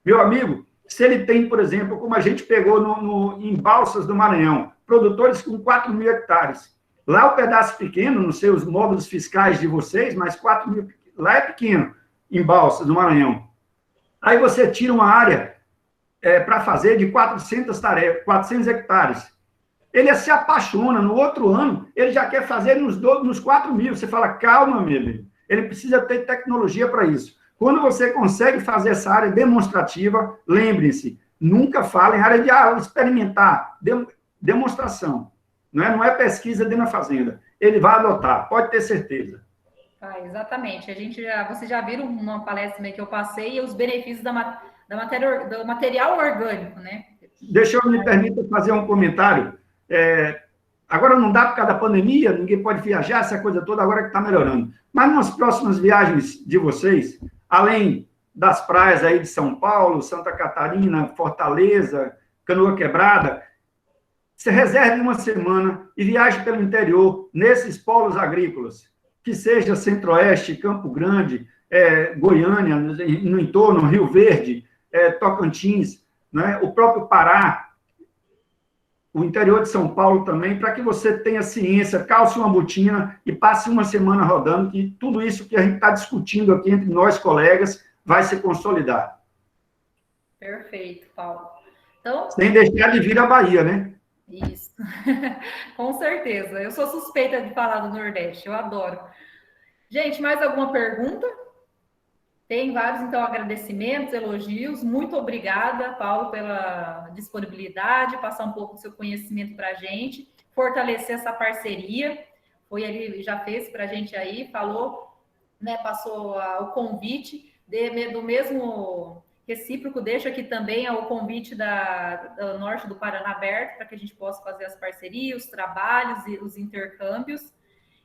Meu amigo, se ele tem, por exemplo, como a gente pegou em Balsas do Maranhão, produtores com 4 mil hectares. Lá o pedaço pequeno, não sei os módulos fiscais de vocês, mas 4 mil, lá é pequeno, em Balsas do Maranhão. Aí você tira uma área para fazer de 400 hectares. Ele se apaixona, no outro ano, ele já quer fazer nos 4 mil. Você fala, calma, meu amigo, ele precisa ter tecnologia para isso. Quando você consegue fazer essa área demonstrativa, lembrem-se, nunca fala em área de experimentar, demonstração. Não é pesquisa dentro da fazenda. Ele vai adotar, pode ter certeza. Exatamente. Vocês já viram uma palestra que eu passei os benefícios do material orgânico, né? Deixa eu me permita fazer um comentário. Agora não dá por causa da pandemia, ninguém pode viajar, essa coisa toda, agora que está melhorando. Mas nas próximas viagens de vocês, além das praias aí de São Paulo, Santa Catarina, Fortaleza, Canoa Quebrada, você reserve uma semana e viaje pelo interior, nesses polos agrícolas, que seja Centro-Oeste, Campo Grande, Goiânia, no entorno, Rio Verde, Tocantins, né, o próprio Pará, o interior de São Paulo também, para que você tenha ciência, calce uma botina e passe uma semana rodando, que tudo isso que a gente está discutindo aqui entre nós, colegas, vai se consolidar. Perfeito, Paulo. Então, sem deixar de vir à Bahia, né? Isso, com certeza. Eu sou suspeita de falar do Nordeste, eu adoro. Gente, mais alguma pergunta? Tem vários, então, agradecimentos, elogios. Muito obrigada, Paulo, pela disponibilidade, passar um pouco do seu conhecimento para a gente, fortalecer essa parceria. Foi ele, já fez para a gente aí, falou, né, passou o convite do mesmo recíproco, deixa aqui também o convite do Norte do Paraná aberto, para que a gente possa fazer as parcerias, os trabalhos e os intercâmbios.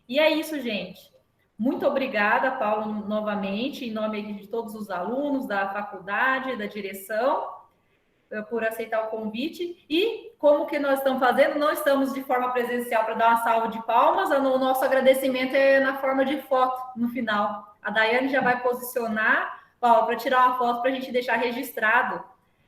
E é isso, gente. Muito obrigada, Paulo, novamente, em nome de todos os alunos da faculdade, da direção, por aceitar o convite. E como que nós estamos fazendo? Não estamos de forma presencial para dar uma salva de palmas, o nosso agradecimento é na forma de foto, no final. A Daiane já vai posicionar, Paulo, para tirar uma foto para a gente deixar registrado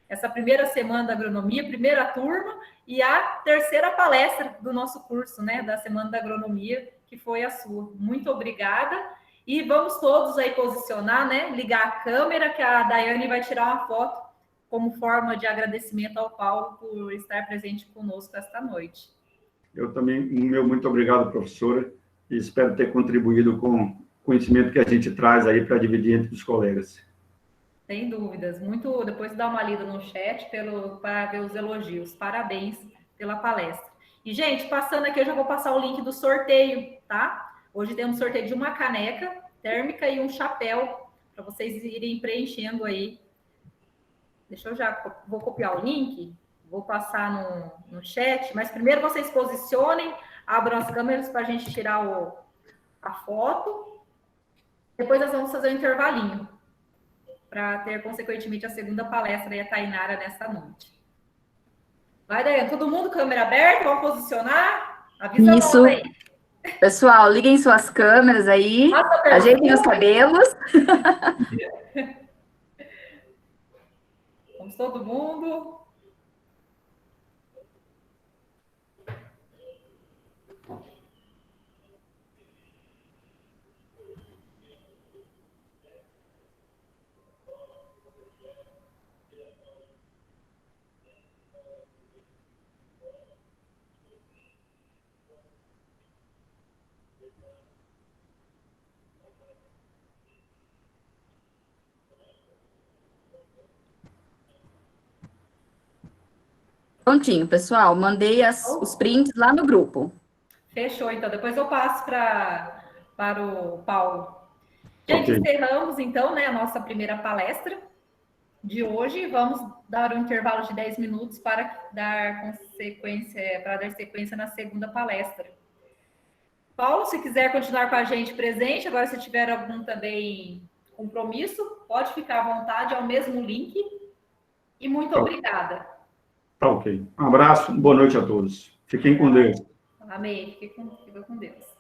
essa primeira semana da agronomia, primeira turma, e a terceira palestra do nosso curso, né, da Semana da Agronomia, que foi a sua. Muito obrigada. E vamos todos aí posicionar, né, ligar a câmera, que a Daiane vai tirar uma foto como forma de agradecimento ao Paulo por estar presente conosco esta noite. Eu também, meu muito obrigado, professora, e espero ter contribuído com o conhecimento que a gente traz aí para dividir entre os colegas. Sem dúvidas. Muito, depois dá uma lida no chat para ver os elogios. Parabéns pela palestra. E, gente, passando aqui, eu já vou passar o link do sorteio, tá? Hoje temos sorteio de uma caneca térmica e um chapéu, para vocês irem preenchendo aí. Deixa eu vou copiar o link, vou passar no chat, mas primeiro vocês posicionem, abram as câmeras para a gente tirar a foto. Depois nós vamos fazer um intervalinho, para ter, consequentemente, a segunda palestra e a Tainara nessa noite. Vai, Daiane, todo mundo, câmera aberta, vamos posicionar? Avisa Isso. nós aí. Pessoal, liguem suas câmeras aí, ajeitem os cabelos. Vamos todo mundo. Prontinho, pessoal. Mandei os prints lá no grupo. Fechou, então. Depois eu passo para o Paulo. Gente, encerramos, então, né, a nossa primeira palestra de hoje. Vamos dar um intervalo de 10 minutos para dar sequência na segunda palestra. Paulo, se quiser continuar com a gente presente, agora se tiver algum também compromisso, pode ficar à vontade, é o mesmo link. E muito obrigada. Tá ok. Um abraço, boa noite a todos. Fiquem com Deus. Amém. Fica com Deus.